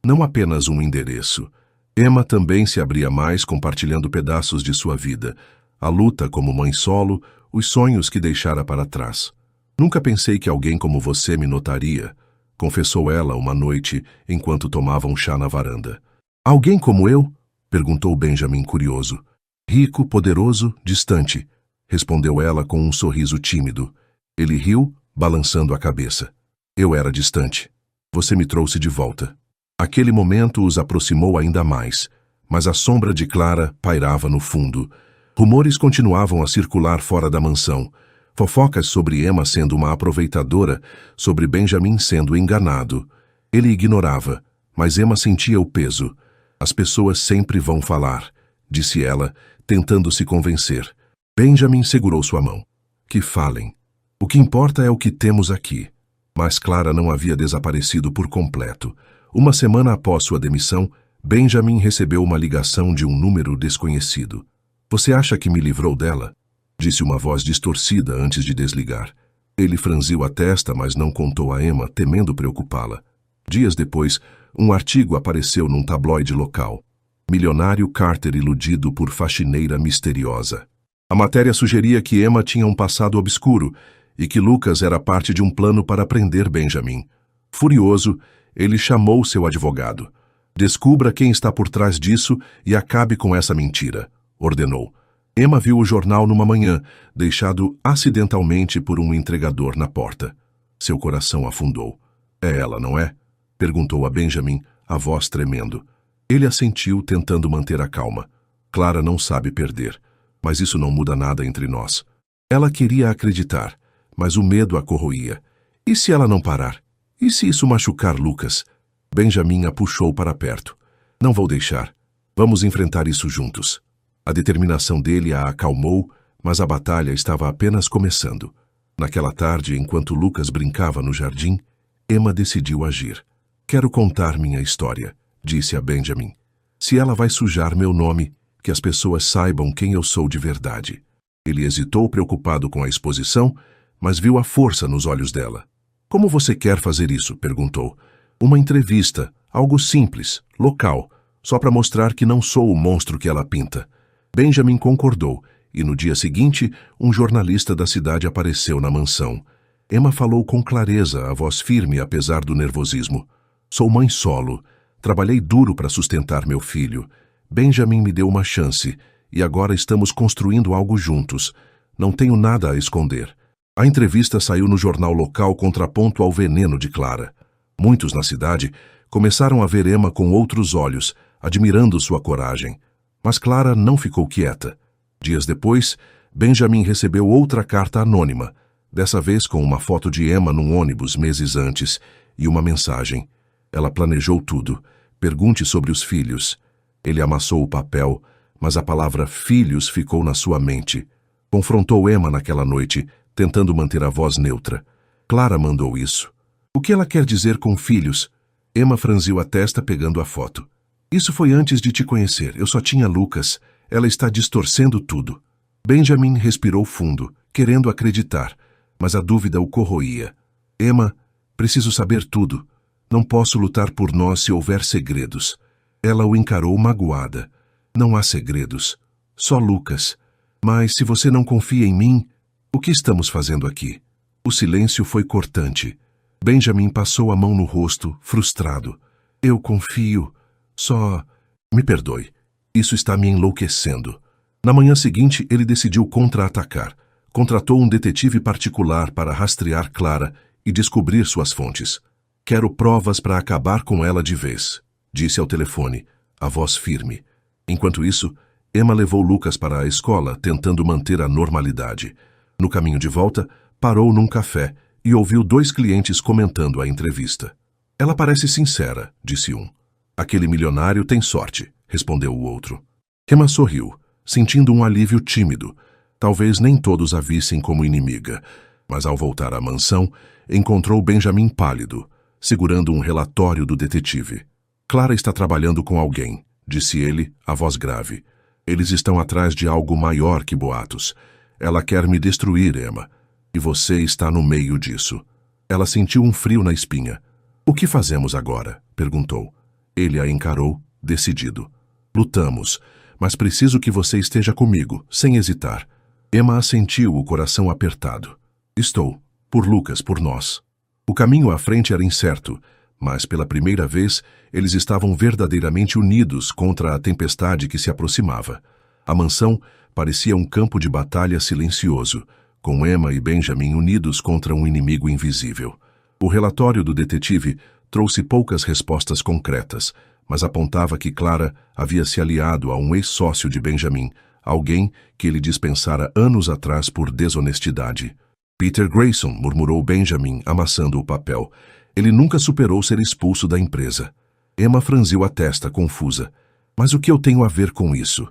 não apenas um endereço. Emma também se abria mais, compartilhando pedaços de sua vida: a luta como mãe solo, os sonhos que deixara para trás. "Nunca pensei que alguém como você me notaria", confessou ela uma noite enquanto tomavam chá na varanda. "Alguém como eu?" perguntou Benjamin, curioso. "Rico, poderoso, distante", respondeu ela com um sorriso tímido. Ele riu, balançando a cabeça. "Eu era distante. Você me trouxe de volta." Aquele momento os aproximou ainda mais, mas a sombra de Clara pairava no fundo. Rumores continuavam a circular fora da mansão. Fofocas sobre Emma sendo uma aproveitadora, sobre Benjamin sendo enganado. Ele ignorava, mas Emma sentia o peso. "As pessoas sempre vão falar", disse ela, tentando se convencer. Benjamin segurou sua mão. "Que falem. O que importa é o que temos aqui." Mas Clara não havia desaparecido por completo. Uma semana após sua demissão, Benjamin recebeu uma ligação de um número desconhecido. "Você acha que me livrou dela?" disse uma voz distorcida antes de desligar. Ele franziu a testa, mas não contou a Emma, temendo preocupá-la. Dias depois, um artigo apareceu num tabloide local: "Milionário Carter iludido por faxineira misteriosa." A matéria sugeria que Emma tinha um passado obscuro e que Lucas era parte de um plano para prender Benjamin. Furioso, ele chamou seu advogado. "Descubra quem está por trás disso e acabe com essa mentira", ordenou. Emma viu o jornal numa manhã, deixado acidentalmente por um entregador na porta. Seu coração afundou. "É ela, não é?" perguntou a Benjamin, a voz tremendo. Ele assentiu, tentando manter a calma. "Clara não sabe perder, mas isso não muda nada entre nós." Ela queria acreditar, mas o medo a corroía. E se ela não parar? E se isso machucar Lucas? Benjamin a puxou para perto. "Não vou deixar. Vamos enfrentar isso juntos." A determinação dele a acalmou, mas a batalha estava apenas começando. Naquela tarde, enquanto Lucas brincava no jardim, Emma decidiu agir. "Quero contar minha história", disse a Benjamin. "Se ela vai sujar meu nome, que as pessoas saibam quem eu sou de verdade." Ele hesitou, preocupado com a exposição, mas viu a força nos olhos dela. Como você quer fazer isso? Perguntou. Uma entrevista, algo simples, local, só para mostrar que não sou o monstro que ela pinta. Benjamin concordou, e no dia seguinte, um jornalista da cidade apareceu na mansão. Emma falou com clareza, a voz firme apesar do nervosismo. Sou mãe solo. Trabalhei duro para sustentar meu filho. Benjamin me deu uma chance, e agora estamos construindo algo juntos. Não tenho nada a esconder. A entrevista saiu no jornal local contraponto ao veneno de Clara. Muitos na cidade começaram a ver Emma com outros olhos, admirando sua coragem. Mas Clara não ficou quieta. Dias depois, Benjamin recebeu outra carta anônima, dessa vez com uma foto de Emma num ônibus meses antes, e uma mensagem. Ela planejou tudo. Pergunte sobre os filhos. Ele amassou o papel, mas a palavra filhos ficou na sua mente. Confrontou Emma naquela noite, tentando manter a voz neutra. Clara mandou isso. O que ela quer dizer com filhos? Emma franziu a testa pegando a foto. Isso foi antes de te conhecer. Eu só tinha Lucas. Ela está distorcendo tudo. Benjamin respirou fundo, querendo acreditar, mas a dúvida o corroía. Emma, preciso saber tudo. Não posso lutar por nós se houver segredos. Ela o encarou magoada. Não há segredos. Só Lucas. Mas se você não confia em mim, o que estamos fazendo aqui? O silêncio foi cortante. Benjamin passou a mão no rosto, frustrado. Eu confio. Só... Me perdoe. Isso está me enlouquecendo. Na manhã seguinte, ele decidiu contra-atacar. Contratou um detetive particular para rastrear Clara e descobrir suas fontes. Quero provas para acabar com ela de vez, disse ao telefone, a voz firme. Enquanto isso, Emma levou Lucas para a escola, tentando manter a normalidade. No caminho de volta, parou num café e ouviu 2 clientes comentando a entrevista. Ela parece sincera, disse um. Aquele milionário tem sorte, respondeu o outro. Emma sorriu, sentindo um alívio tímido. Talvez nem todos a vissem como inimiga, mas ao voltar à mansão, encontrou Benjamin pálido, segurando um relatório do detetive. Clara está trabalhando com alguém, disse ele, a voz grave. Eles estão atrás de algo maior que boatos. Ela quer me destruir, Emma, e você está no meio disso. Ela sentiu um frio na espinha. O que fazemos agora? Perguntou. Ele a encarou, decidido. Lutamos, mas preciso que você esteja comigo, sem hesitar. Emma assentiu, o coração apertado. Estou. Por Lucas, por nós. O caminho à frente era incerto, mas pela primeira vez eles estavam verdadeiramente unidos contra a tempestade que se aproximava. A mansão parecia um campo de batalha silencioso, com Emma e Benjamin unidos contra um inimigo invisível. O relatório do detetive trouxe poucas respostas concretas, mas apontava que Clara havia se aliado a um ex-sócio de Benjamin, alguém que ele dispensara anos atrás por desonestidade. Peter Grayson, murmurou Benjamin, amassando o papel. Ele nunca superou ser expulso da empresa. Emma franziu a testa, confusa. Mas o que eu tenho a ver com isso?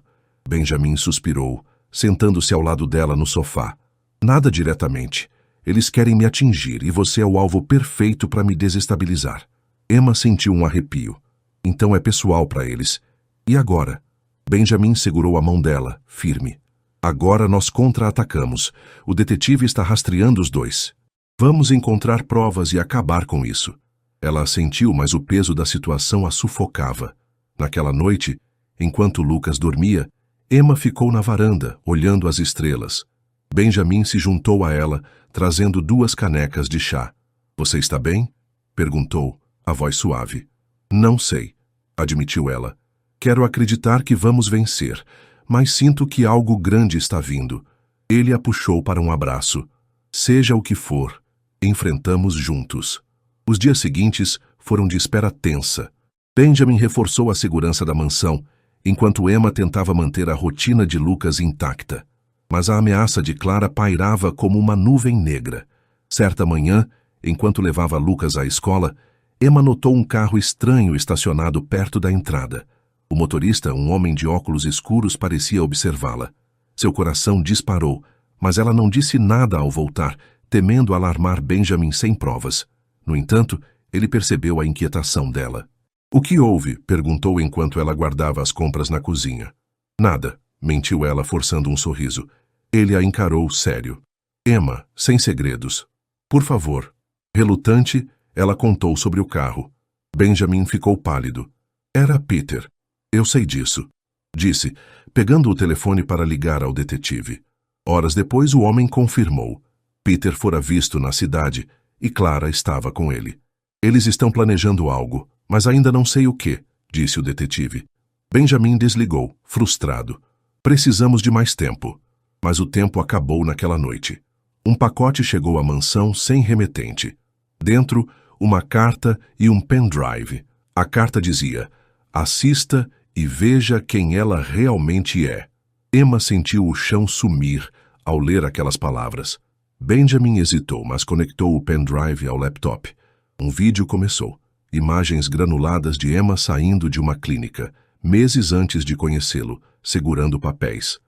Benjamin suspirou, sentando-se ao lado dela no sofá. Nada diretamente. Eles querem me atingir e você é o alvo perfeito para me desestabilizar. Emma sentiu um arrepio. Então é pessoal para eles. E agora? Benjamin segurou a mão dela, firme. Agora nós contra-atacamos. O detetive está rastreando os 2. Vamos encontrar provas e acabar com isso. Ela assentiu, mas o peso da situação a sufocava. Naquela noite, enquanto Lucas dormia, Emma ficou na varanda, olhando as estrelas. Benjamin se juntou a ela, trazendo 2 canecas de chá. Você está bem? Perguntou, a voz suave. Não sei, admitiu ela. Quero acreditar que vamos vencer, mas sinto que algo grande está vindo. Ele a puxou para um abraço. Seja o que for, enfrentamos juntos. Os dias seguintes foram de espera tensa. Benjamin reforçou a segurança da mansão, enquanto Emma tentava manter a rotina de Lucas intacta. Mas a ameaça de Clara pairava como uma nuvem negra. Certa manhã, enquanto levava Lucas à escola, Emma notou um carro estranho estacionado perto da entrada. O motorista, um homem de óculos escuros, parecia observá-la. Seu coração disparou, mas ela não disse nada ao voltar, temendo alarmar Benjamin sem provas. No entanto, ele percebeu a inquietação dela. O que houve? Perguntou enquanto ela guardava as compras na cozinha. Nada, mentiu ela, forçando um sorriso. Ele a encarou sério. Emma, sem segredos. Por favor. Relutante, ela contou sobre o carro. Benjamin ficou pálido. Era Peter. Eu sei disso, disse, pegando o telefone para ligar ao detetive. Horas depois, o homem confirmou. Peter fora visto na cidade e Clara estava com ele. Eles estão planejando algo, mas ainda não sei o que, disse o detetive. Benjamin desligou, frustrado. Precisamos de mais tempo. Mas o tempo acabou naquela noite. Um pacote chegou à mansão sem remetente. Dentro, uma carta e um pendrive. A carta dizia: assista e veja quem ela realmente é. Emma sentiu o chão sumir ao ler aquelas palavras. Benjamin hesitou, mas conectou o pendrive ao laptop. Um vídeo começou. Imagens granuladas de Emma saindo de uma clínica, meses antes de conhecê-lo, segurando papéis.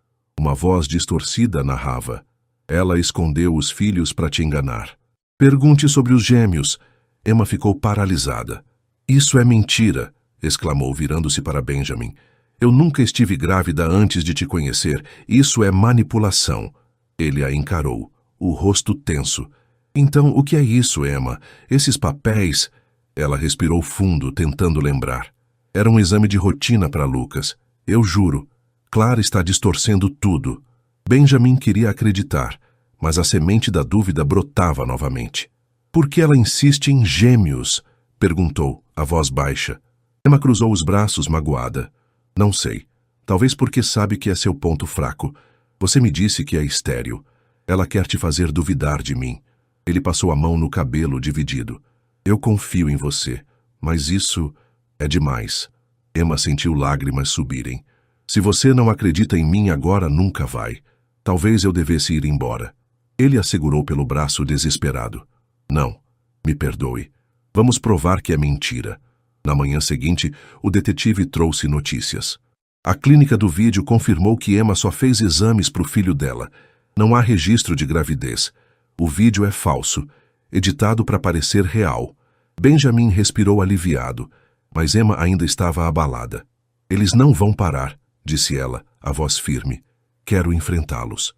Uma voz distorcida narrava: ela escondeu os filhos para te enganar. Pergunte sobre os gêmeos. Emma ficou paralisada. Isso é mentira, exclamou, virando-se para Benjamin. Eu nunca estive grávida antes de te conhecer. Isso é manipulação. Ele a encarou, o rosto tenso. Então, o que é isso, Emma? Esses papéis... Ela respirou fundo, tentando lembrar. Era um exame de rotina para Lucas. Eu juro. Clara está distorcendo tudo. Benjamin queria acreditar, mas a semente da dúvida brotava novamente. Por que ela insiste em gêmeos? Perguntou, a voz baixa. Emma cruzou os braços, magoada. Não sei. Talvez porque sabe que é seu ponto fraco. Você me disse que é estéril. Ela quer te fazer duvidar de mim. Ele passou a mão no cabelo dividido. Eu confio em você, mas isso é demais. Emma sentiu lágrimas subirem. Se você não acredita em mim agora, nunca vai. Talvez eu devesse ir embora. Ele a segurou pelo braço desesperado. Não, me perdoe. Vamos provar que é mentira. Na manhã seguinte, o detetive trouxe notícias. A clínica do vídeo confirmou que Emma só fez exames para o filho dela. Não há registro de gravidez. O vídeo é falso, editado para parecer real. Benjamin respirou aliviado, mas Emma ainda estava abalada. Eles não vão parar, disse ela, a voz firme. Quero enfrentá-los.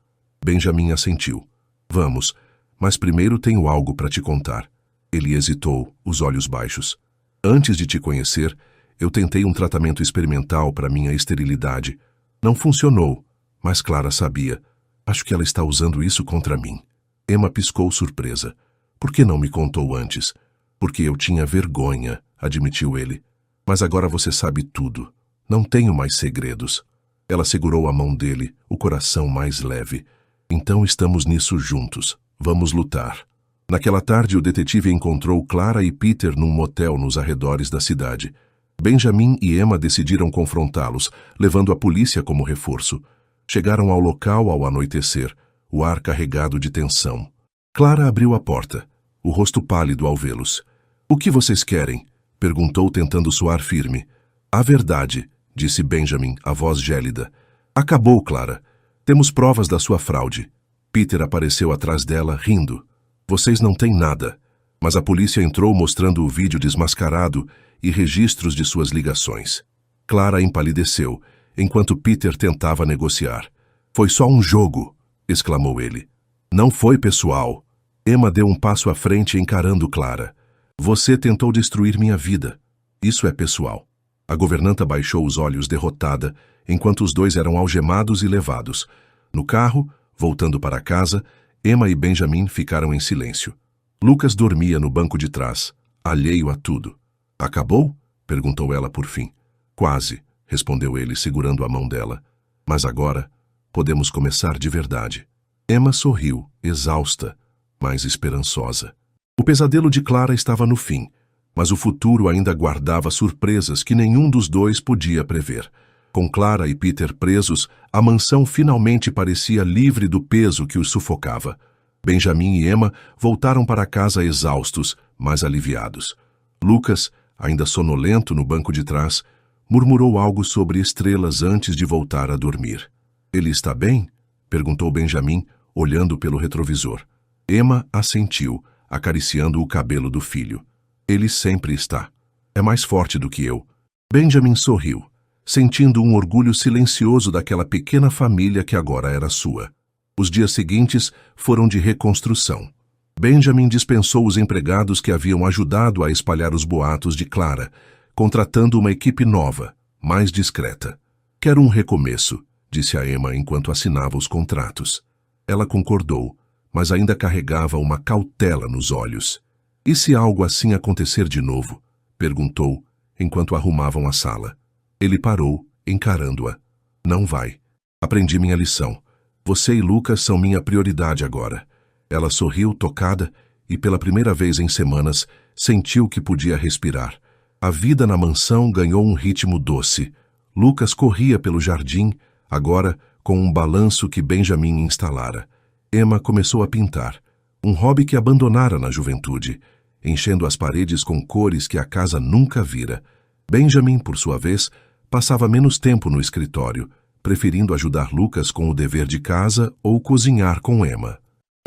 Benjamin assentiu. Vamos, mas primeiro tenho algo para te contar. Ele hesitou, os olhos baixos. Antes de te conhecer, eu tentei um tratamento experimental para minha esterilidade. Não funcionou, mas Clara sabia. Acho que ela está usando isso contra mim. Emma piscou surpresa. Por que não me contou antes? Porque eu tinha vergonha, admitiu ele. Mas agora você sabe tudo. Não tenho mais segredos. Ela segurou a mão dele, o coração mais leve. Então estamos nisso juntos. Vamos lutar. Naquela tarde, o detetive encontrou Clara e Peter num motel nos arredores da cidade. Benjamin e Emma decidiram confrontá-los, levando a polícia como reforço. Chegaram ao local ao anoitecer, o ar carregado de tensão. Clara abriu a porta, o rosto pálido ao vê-los. O que vocês querem? Perguntou, tentando soar firme. A verdade, disse Benjamin, a voz gélida. Acabou, Clara. Temos provas da sua fraude. Peter apareceu atrás dela, rindo. Vocês não têm nada. Mas a polícia entrou mostrando o vídeo desmascarado e registros de suas ligações. Clara empalideceu, enquanto Peter tentava negociar. Foi só um jogo, exclamou ele. Não foi pessoal. Emma deu um passo à frente encarando Clara. Você tentou destruir minha vida. Isso é pessoal. A governanta baixou os olhos derrotada, enquanto os dois eram algemados e levados. No carro, voltando para casa, Emma e Benjamin ficaram em silêncio. Lucas dormia no banco de trás, alheio a tudo. Acabou? Perguntou ela por fim. Quase, respondeu ele, segurando a mão dela. Mas agora, podemos começar de verdade. Emma sorriu, exausta, mas esperançosa. O pesadelo de Clara estava no fim, mas o futuro ainda guardava surpresas que nenhum dos dois podia prever. Com Clara e Peter presos, a mansão finalmente parecia livre do peso que os sufocava. Benjamin e Emma voltaram para casa exaustos, mas aliviados. Lucas, ainda sonolento no banco de trás, murmurou algo sobre estrelas antes de voltar a dormir. Ele está bem? Perguntou Benjamin, olhando pelo retrovisor. Emma assentiu, acariciando o cabelo do filho. Ele sempre está. É mais forte do que eu. Benjamin sorriu, sentindo um orgulho silencioso daquela pequena família que agora era sua. Os dias seguintes foram de reconstrução. Benjamin dispensou os empregados que haviam ajudado a espalhar os boatos de Clara, contratando uma equipe nova, mais discreta. Quero um recomeço, disse a Emma enquanto assinava os contratos. Ela concordou, mas ainda carregava uma cautela nos olhos. E se algo assim acontecer de novo? Perguntou, enquanto arrumavam a sala. Ele parou, encarando-a. Não vai. Aprendi minha lição. Você e Lucas são minha prioridade agora. Ela sorriu, tocada, e pela primeira vez em semanas, sentiu que podia respirar. A vida na mansão ganhou um ritmo doce. Lucas corria pelo jardim, agora com um balanço que Benjamin instalara. Emma começou a pintar, um hobby que abandonara na juventude, enchendo as paredes com cores que a casa nunca vira. Benjamin, por sua vez, passava menos tempo no escritório, preferindo ajudar Lucas com o dever de casa ou cozinhar com Emma.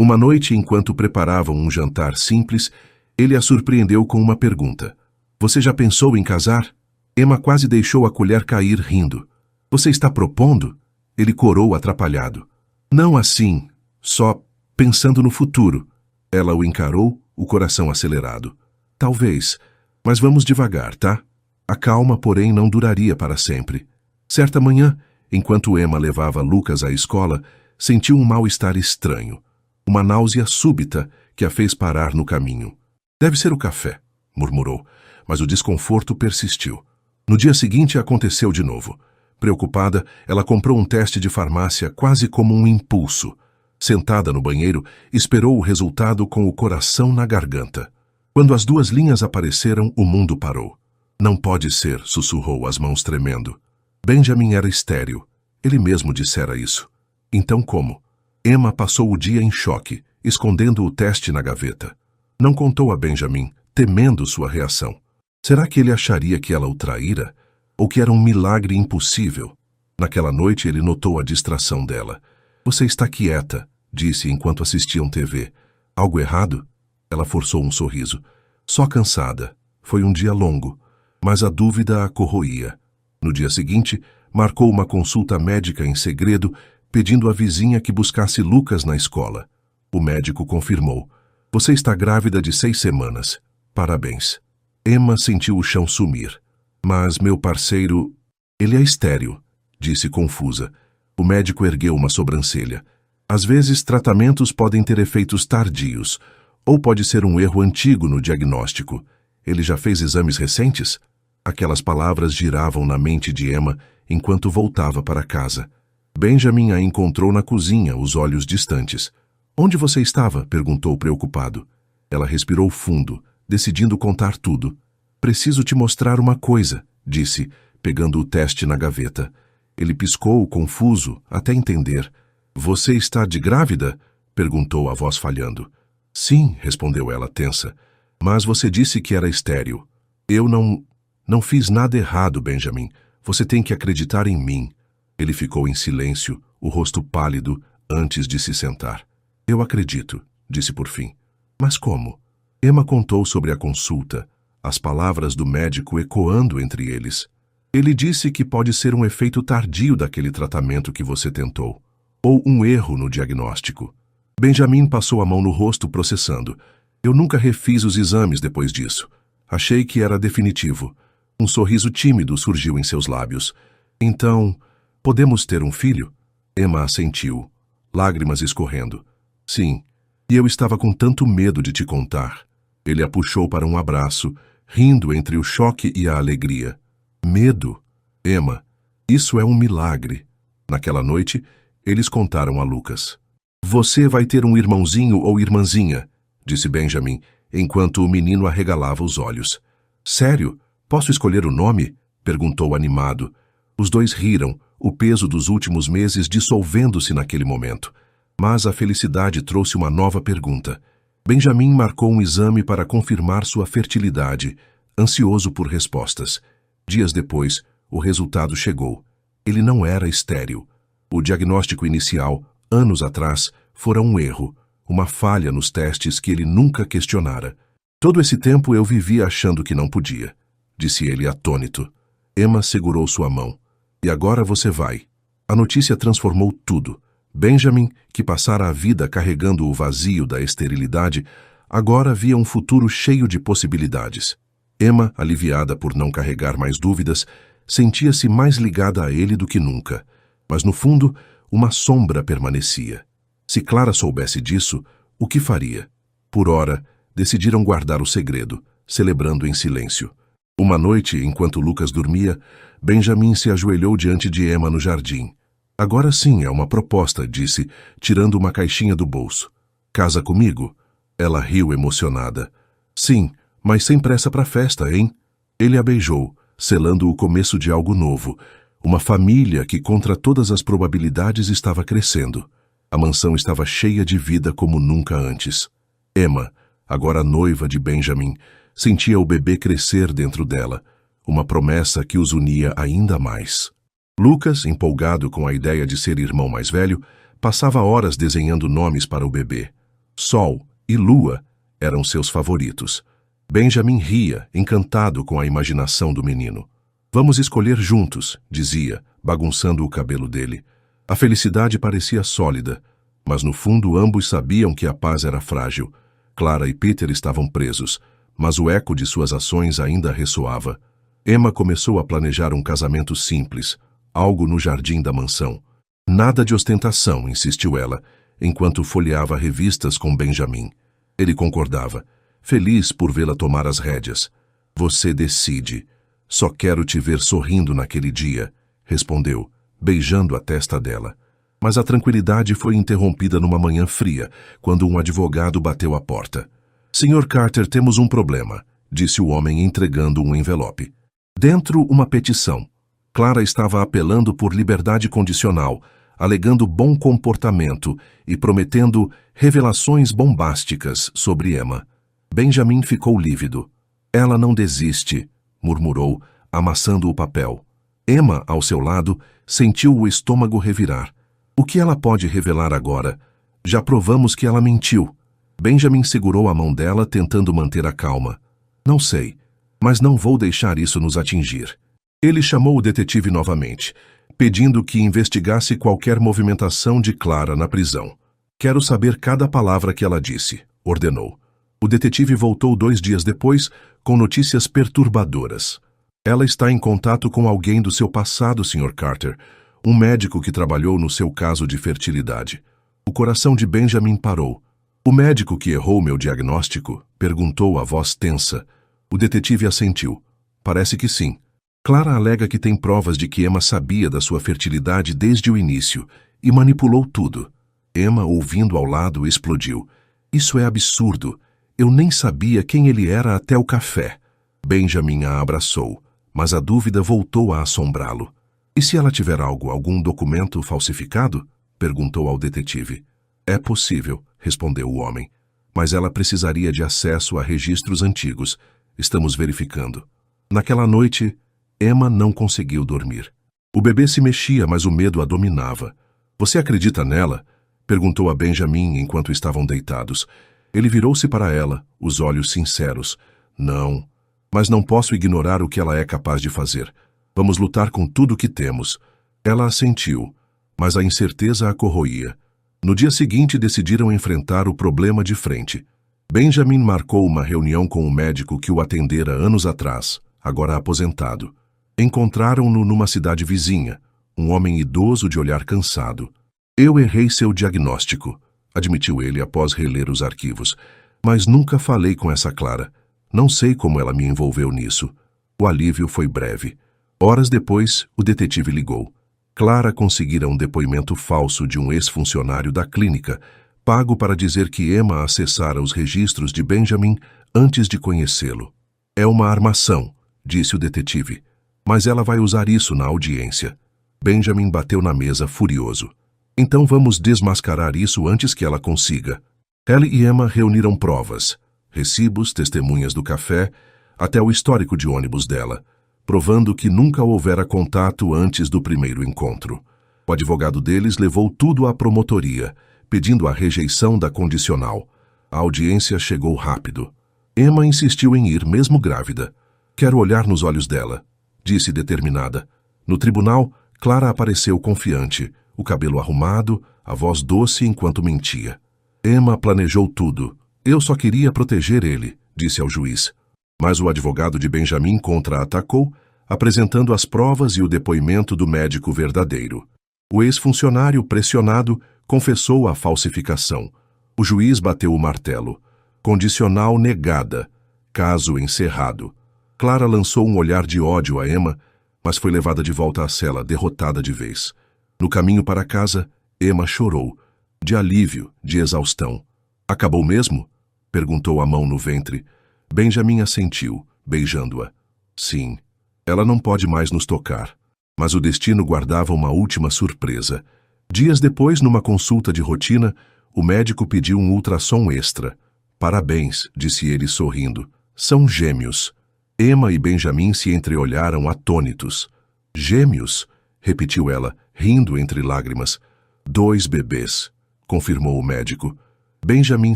Uma noite, enquanto preparavam um jantar simples, ele a surpreendeu com uma pergunta. Você já pensou em casar? Emma quase deixou a colher cair rindo. Você está propondo? Ele corou atrapalhado. Não assim, só pensando no futuro. Ela o encarou, o coração acelerado. Talvez, mas vamos devagar, tá? A calma, porém, não duraria para sempre. Certa manhã, enquanto Emma levava Lucas à escola, sentiu um mal-estar estranho. Uma náusea súbita que a fez parar no caminho. Deve ser o café, murmurou, mas o desconforto persistiu. No dia seguinte aconteceu de novo. Preocupada, ela comprou um teste de farmácia quase como um impulso. Sentada no banheiro, esperou o resultado com o coração na garganta. Quando as duas linhas apareceram, o mundo parou. Não pode ser, sussurrou, as mãos tremendo. Benjamin era estéril. Ele mesmo dissera isso. Então como? Emma passou o dia em choque, escondendo o teste na gaveta. Não contou a Benjamin, temendo sua reação. Será que ele acharia que ela o traíra? Ou que era um milagre impossível? Naquela noite ele notou a distração dela. Você está quieta, disse enquanto assistiam TV. Algo errado? Ela forçou um sorriso. Só cansada. Foi um dia longo. Mas a dúvida a corroía. No dia seguinte, marcou uma consulta médica em segredo, pedindo à vizinha que buscasse Lucas na escola. O médico confirmou. Você está grávida de 6 semanas. Parabéns. Emma sentiu o chão sumir. Mas meu parceiro... Ele é estéril, disse confusa. O médico ergueu uma sobrancelha. Às vezes, tratamentos podem ter efeitos tardios, ou pode ser um erro antigo no diagnóstico. Ele já fez exames recentes? Aquelas palavras giravam na mente de Emma enquanto voltava para casa. Benjamin a encontrou na cozinha, os olhos distantes. Onde você estava? Perguntou preocupado. Ela respirou fundo, decidindo contar tudo. Preciso te mostrar uma coisa, disse, pegando o teste na gaveta. Ele piscou, confuso, até entender. Você está de grávida? Perguntou a voz falhando. Sim, respondeu ela tensa. Mas você disse que era estéril. Eu não fiz nada errado, Benjamin. Você tem que acreditar em mim. Ele ficou em silêncio, o rosto pálido, antes de se sentar. Eu acredito, disse por fim. Mas como? Emma contou sobre a consulta, as palavras do médico ecoando entre eles. Ele disse que pode ser um efeito tardio daquele tratamento que você tentou, ou um erro no diagnóstico. Benjamin passou a mão no rosto processando. Eu nunca refiz os exames depois disso. Achei que era definitivo. Um sorriso tímido surgiu em seus lábios. Então, podemos ter um filho? Emma assentiu, lágrimas escorrendo. Sim, e eu estava com tanto medo de te contar. Ele a puxou para um abraço, rindo entre o choque e a alegria. Medo? Emma, isso é um milagre. Naquela noite, eles contaram a Lucas. Você vai ter um irmãozinho ou irmãzinha, disse Benjamin, enquanto o menino arregalava os olhos. Sério? Posso escolher o nome? Perguntou animado. Os dois riram, o peso dos últimos meses dissolvendo-se naquele momento. Mas a felicidade trouxe uma nova pergunta. Benjamin marcou um exame para confirmar sua fertilidade, ansioso por respostas. Dias depois, o resultado chegou. Ele não era estéril. O diagnóstico inicial, anos atrás, fora um erro, uma falha nos testes que ele nunca questionara. Todo esse tempo eu vivia achando que não podia, disse ele atônito. Emma segurou sua mão. E agora você vai. A notícia transformou tudo. Benjamin, que passara a vida carregando o vazio da esterilidade, agora via um futuro cheio de possibilidades. Emma, aliviada por não carregar mais dúvidas, sentia-se mais ligada a ele do que nunca. Mas, no fundo, uma sombra permanecia. Se Clara soubesse disso, o que faria? Por ora, decidiram guardar o segredo, celebrando em silêncio. Uma noite, enquanto Lucas dormia, Benjamin se ajoelhou diante de Emma no jardim. Agora sim é uma proposta, disse, tirando uma caixinha do bolso. Casa comigo? Ela riu emocionada. Sim, mas sem pressa para a festa, hein? Ele a beijou, selando o começo de algo novo. Uma família que, contra todas as probabilidades, estava crescendo. A mansão estava cheia de vida como nunca antes. Emma, agora noiva de Benjamin, sentia o bebê crescer dentro dela, uma promessa que os unia ainda mais. Lucas, empolgado com a ideia de ser irmão mais velho, passava horas desenhando nomes para o bebê. Sol e Lua eram seus favoritos. Benjamin ria, encantado com a imaginação do menino. Vamos escolher juntos, dizia, bagunçando o cabelo dele. A felicidade parecia sólida, mas no fundo ambos sabiam que a paz era frágil. Clara e Peter estavam presos, mas o eco de suas ações ainda ressoava. Emma começou a planejar um casamento simples, algo no jardim da mansão. Nada de ostentação, insistiu ela, enquanto folheava revistas com Benjamin. Ele concordava, feliz por vê-la tomar as rédeas. Você decide. Só quero te ver sorrindo naquele dia, respondeu, beijando a testa dela. Mas a tranquilidade foi interrompida numa manhã fria, quando um advogado bateu à porta. Sr. Carter, temos um problema, disse o homem entregando um envelope. Dentro, uma petição. Clara estava apelando por liberdade condicional, alegando bom comportamento e prometendo revelações bombásticas sobre Emma. Benjamin ficou lívido. Ela não desiste, murmurou, amassando o papel. Emma, ao seu lado, sentiu o estômago revirar. O que ela pode revelar agora? Já provamos que ela mentiu. Benjamin segurou a mão dela, tentando manter a calma. Não sei, mas não vou deixar isso nos atingir. Ele chamou o detetive novamente, pedindo que investigasse qualquer movimentação de Clara na prisão. Quero saber cada palavra que ela disse, ordenou. O detetive voltou 2 dias depois, com notícias perturbadoras. Ela está em contato com alguém do seu passado, Sr. Carter, um médico que trabalhou no seu caso de fertilidade. O coração de Benjamin parou. O médico que errou meu diagnóstico? Perguntou a voz tensa. O detetive assentiu. Parece que sim. Clara alega que tem provas de que Emma sabia da sua fertilidade desde o início e manipulou tudo. Emma, ouvindo ao lado, explodiu. Isso é absurdo. Eu nem sabia quem ele era até o café. Benjamin a abraçou, mas a dúvida voltou a assombrá-lo. E se ela tiver algum documento falsificado? Perguntou ao detetive. É possível, respondeu o homem. Mas ela precisaria de acesso a registros antigos. Estamos verificando. Naquela noite, Emma não conseguiu dormir. O bebê se mexia, mas o medo a dominava. Você acredita nela? Perguntou a Benjamin enquanto estavam deitados. Ele virou-se para ela, os olhos sinceros. Não, mas não posso ignorar o que ela é capaz de fazer. Vamos lutar com tudo o que temos. Ela assentiu, mas a incerteza a corroía. No dia seguinte, decidiram enfrentar o problema de frente. Benjamin marcou uma reunião com o médico que o atendera anos atrás, agora aposentado. Encontraram-no numa cidade vizinha, um homem idoso de olhar cansado. Eu errei seu diagnóstico, admitiu ele após reler os arquivos, mas nunca falei com essa Clara. Não sei como ela me envolveu nisso. O alívio foi breve. Horas depois, o detetive ligou. Clara conseguira um depoimento falso de um ex-funcionário da clínica, pago para dizer que Emma acessara os registros de Benjamin antes de conhecê-lo. É uma armação, disse o detetive, mas ela vai usar isso na audiência. Benjamin bateu na mesa furioso. Então vamos desmascarar isso antes que ela consiga. Ellie e Emma reuniram provas, recibos, testemunhas do café, até o histórico de ônibus dela, provando que nunca houvera contato antes do primeiro encontro. O advogado deles levou tudo à promotoria, pedindo a rejeição da condicional. A audiência chegou rápido. Emma insistiu em ir, mesmo grávida. Quero olhar nos olhos dela, disse determinada. No tribunal, Clara apareceu confiante, o cabelo arrumado, a voz doce enquanto mentia. Emma planejou tudo. Eu só queria proteger ele, disse ao juiz. Mas o advogado de Benjamin contra-atacou, apresentando as provas e o depoimento do médico verdadeiro. O ex-funcionário, pressionado, confessou a falsificação. O juiz bateu o martelo. Condicional negada. Caso encerrado. Clara lançou um olhar de ódio a Emma, mas foi levada de volta à cela, derrotada de vez. No caminho para casa, Emma chorou, de alívio, de exaustão. Acabou mesmo? Perguntou a mão no ventre. Benjamin assentiu, beijando-a. Sim, ela não pode mais nos tocar. Mas o destino guardava uma última surpresa. Dias depois, numa consulta de rotina, o médico pediu um ultrassom extra. Parabéns, disse ele sorrindo. São gêmeos. Emma e Benjamin se entreolharam atônitos. Gêmeos? Repetiu ela, rindo entre lágrimas. 2 bebês, confirmou o médico. Benjamin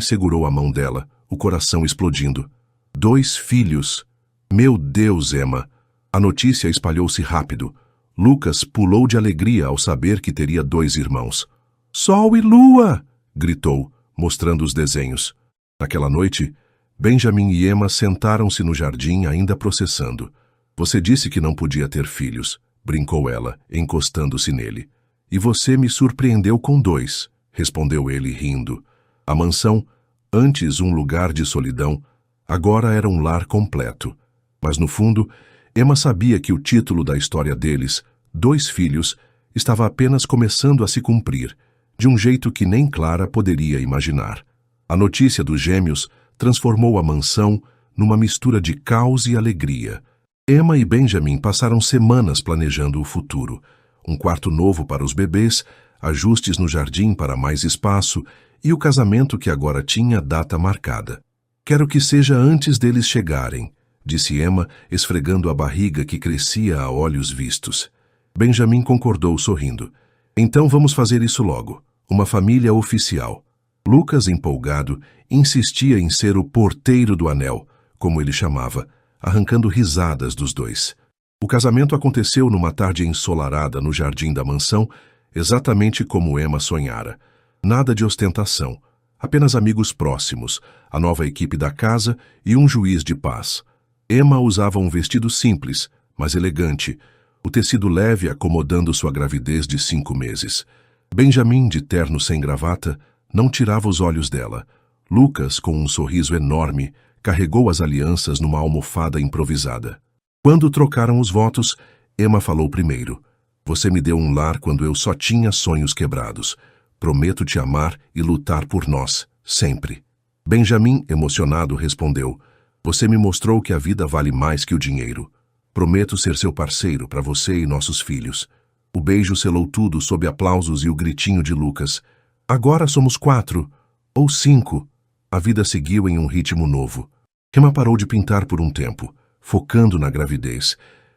segurou a mão dela, o coração explodindo. 2 filhos. Meu Deus, Emma! A notícia espalhou-se rápido. Lucas pulou de alegria ao saber que teria 2 irmãos. Sol e lua! Gritou, mostrando os desenhos. Naquela noite, Benjamin e Emma sentaram-se no jardim ainda processando. Você disse que não podia ter filhos, brincou ela, encostando-se nele. E você me surpreendeu com 2, respondeu ele rindo. A mansão, antes um lugar de solidão, agora era um lar completo. Mas no fundo, Emma sabia que o título da história deles, 2 filhos, estava apenas começando a se cumprir, de um jeito que nem Clara poderia imaginar. A notícia dos gêmeos transformou a mansão numa mistura de caos e alegria. Emma e Benjamin passaram semanas planejando o futuro. Um quarto novo para os bebês, ajustes no jardim para mais espaço e o casamento que agora tinha data marcada. Quero que seja antes deles chegarem, disse Emma, esfregando a barriga que crescia a olhos vistos. Benjamin concordou sorrindo. Então vamos fazer isso logo. Uma família oficial. Lucas, empolgado, insistia em ser o porteiro do anel, como ele chamava, arrancando risadas dos 2. O casamento aconteceu numa tarde ensolarada no jardim da mansão, exatamente como Emma sonhara. Nada de ostentação, apenas amigos próximos, a nova equipe da casa e um juiz de paz. Emma usava um vestido simples, mas elegante, o tecido leve acomodando sua gravidez de 5 meses. Benjamin, de terno sem gravata, não tirava os olhos dela. Lucas, com um sorriso enorme, carregou as alianças numa almofada improvisada. Quando trocaram os votos, Emma falou primeiro. Você me deu um lar quando eu só tinha sonhos quebrados. Prometo te amar e lutar por nós, sempre. Benjamin, emocionado, respondeu. Você me mostrou que a vida vale mais que o dinheiro. Prometo ser seu parceiro para você e nossos filhos. O beijo selou tudo sob aplausos e o gritinho de Lucas. Agora somos 4, ou 5. A vida seguiu em um ritmo novo. Emma parou de pintar por um tempo, focando na gravidez,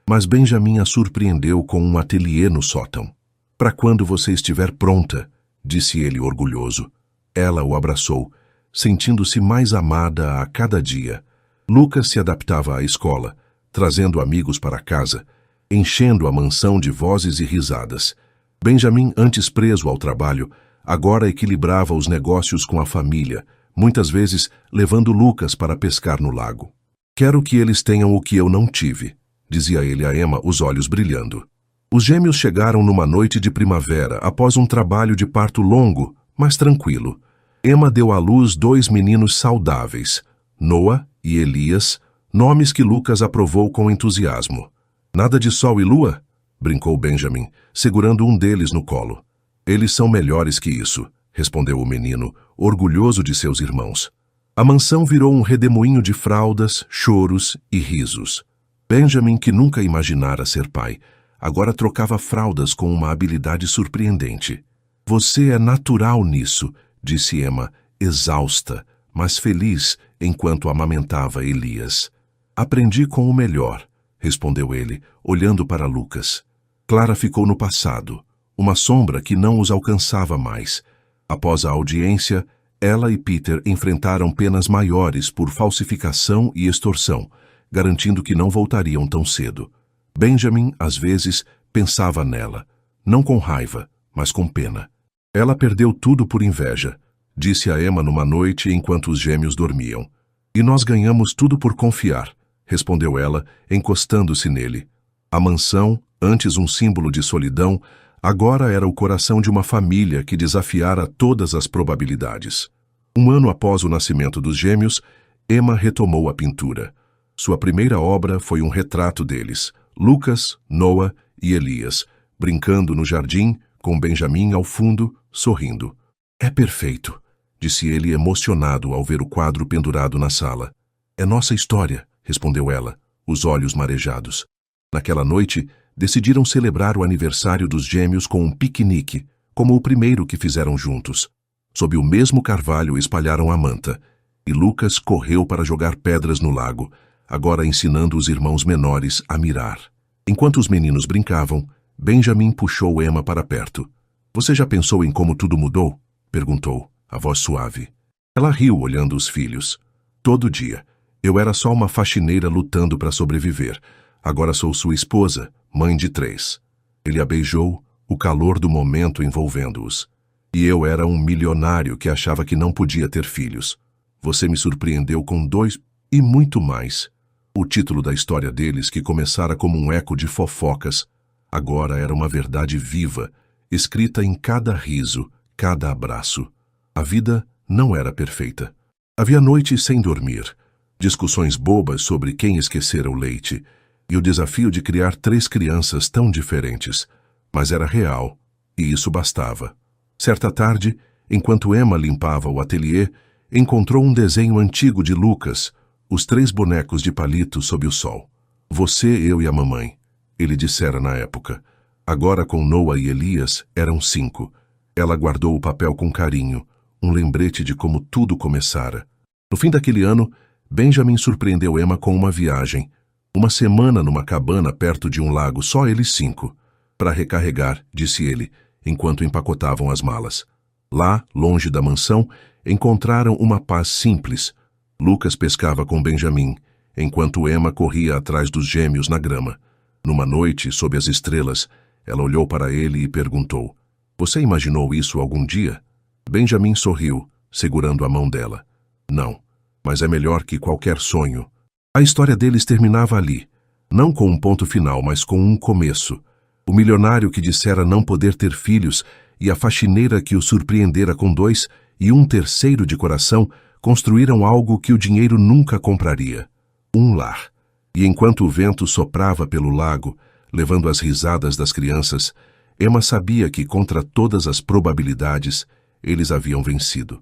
mas Benjamin a surpreendeu com um ateliê no sótão. Para quando você estiver pronta, disse ele orgulhoso. Ela o abraçou, sentindo-se mais amada a cada dia. Lucas se adaptava à escola, trazendo amigos para casa, enchendo a mansão de vozes e risadas. Benjamin, antes preso ao trabalho, agora equilibrava os negócios com a família, muitas vezes levando Lucas para pescar no lago. Quero que eles tenham o que eu não tive, dizia ele a Emma, os olhos brilhando. Os gêmeos chegaram numa noite de primavera, após um trabalho de parto longo, mas tranquilo. Emma deu à luz 2 meninos saudáveis, Noah e Elias, nomes que Lucas aprovou com entusiasmo. Nada de sol e lua? Brincou Benjamin, segurando um deles no colo. Eles são melhores que isso, respondeu o menino, orgulhoso de seus irmãos. A mansão virou um redemoinho de fraldas, choros e risos. Benjamin, que nunca imaginara ser pai, agora trocava fraldas com uma habilidade surpreendente. Você é natural nisso, disse Emma, exausta, mas feliz enquanto amamentava Elias. Aprendi com o melhor, respondeu ele, olhando para Lucas. Clara ficou no passado, uma sombra que não os alcançava mais. Após a audiência, ela e Peter enfrentaram penas maiores por falsificação e extorsão, garantindo que não voltariam tão cedo. Benjamin, às vezes, pensava nela, não com raiva, mas com pena. Ela perdeu tudo por inveja, disse a Emma numa noite enquanto os gêmeos dormiam. E nós ganhamos tudo por confiar, respondeu ela, encostando-se nele. A mansão, antes um símbolo de solidão, agora era o coração de uma família que desafiara todas as probabilidades. Um ano após o nascimento dos gêmeos, Emma retomou a pintura. Sua primeira obra foi um retrato deles, Lucas, Noah e Elias, brincando no jardim, com Benjamin ao fundo, sorrindo. É perfeito, disse ele emocionado ao ver o quadro pendurado na sala. É nossa história, respondeu ela, os olhos marejados. Naquela noite, decidiram celebrar o aniversário dos gêmeos com um piquenique, como o primeiro que fizeram juntos. Sob o mesmo carvalho espalharam a manta, e Lucas correu para jogar pedras no lago, agora ensinando os irmãos menores a mirar. Enquanto os meninos brincavam, Benjamin puxou Emma para perto. Você já pensou em como tudo mudou? Perguntou, a voz suave. Ela riu olhando os filhos. Todo dia. Eu era só uma faxineira lutando para sobreviver. Agora sou sua esposa, mãe de 3. Ele a beijou, o calor do momento envolvendo-os. E eu era um milionário que achava que não podia ter filhos. Você me surpreendeu com 2 e muito mais. O título da história deles, que começara como um eco de fofocas, agora era uma verdade viva, escrita em cada riso, cada abraço. A vida não era perfeita. Havia noites sem dormir, discussões bobas sobre quem esquecera o leite, e o desafio de criar 3 crianças tão diferentes. Mas era real, e isso bastava. Certa tarde, enquanto Emma limpava o ateliê, encontrou um desenho antigo de Lucas, os 3 bonecos de palito sob o sol. Você, eu e a mamãe, ele dissera na época. Agora com Noah e Elias eram 5. Ela guardou o papel com carinho, um lembrete de como tudo começara. No fim daquele ano, Benjamin surpreendeu Emma com uma viagem. Uma semana numa cabana perto de um lago, só eles 5. Para recarregar, disse ele, enquanto empacotavam as malas. Lá, longe da mansão, encontraram uma paz simples. Lucas pescava com Benjamin, enquanto Emma corria atrás dos gêmeos na grama. Numa noite, sob as estrelas, ela olhou para ele e perguntou, Você imaginou isso algum dia? Benjamin sorriu, segurando a mão dela. Não, mas é melhor que qualquer sonho. A história deles terminava ali, não com um ponto final, mas com um começo. O milionário que dissera não poder ter filhos e a faxineira que o surpreendera com 2 e um terceiro de coração construíram algo que o dinheiro nunca compraria. Um lar. E enquanto o vento soprava pelo lago, levando as risadas das crianças, Emma sabia que, contra todas as probabilidades, eles haviam vencido.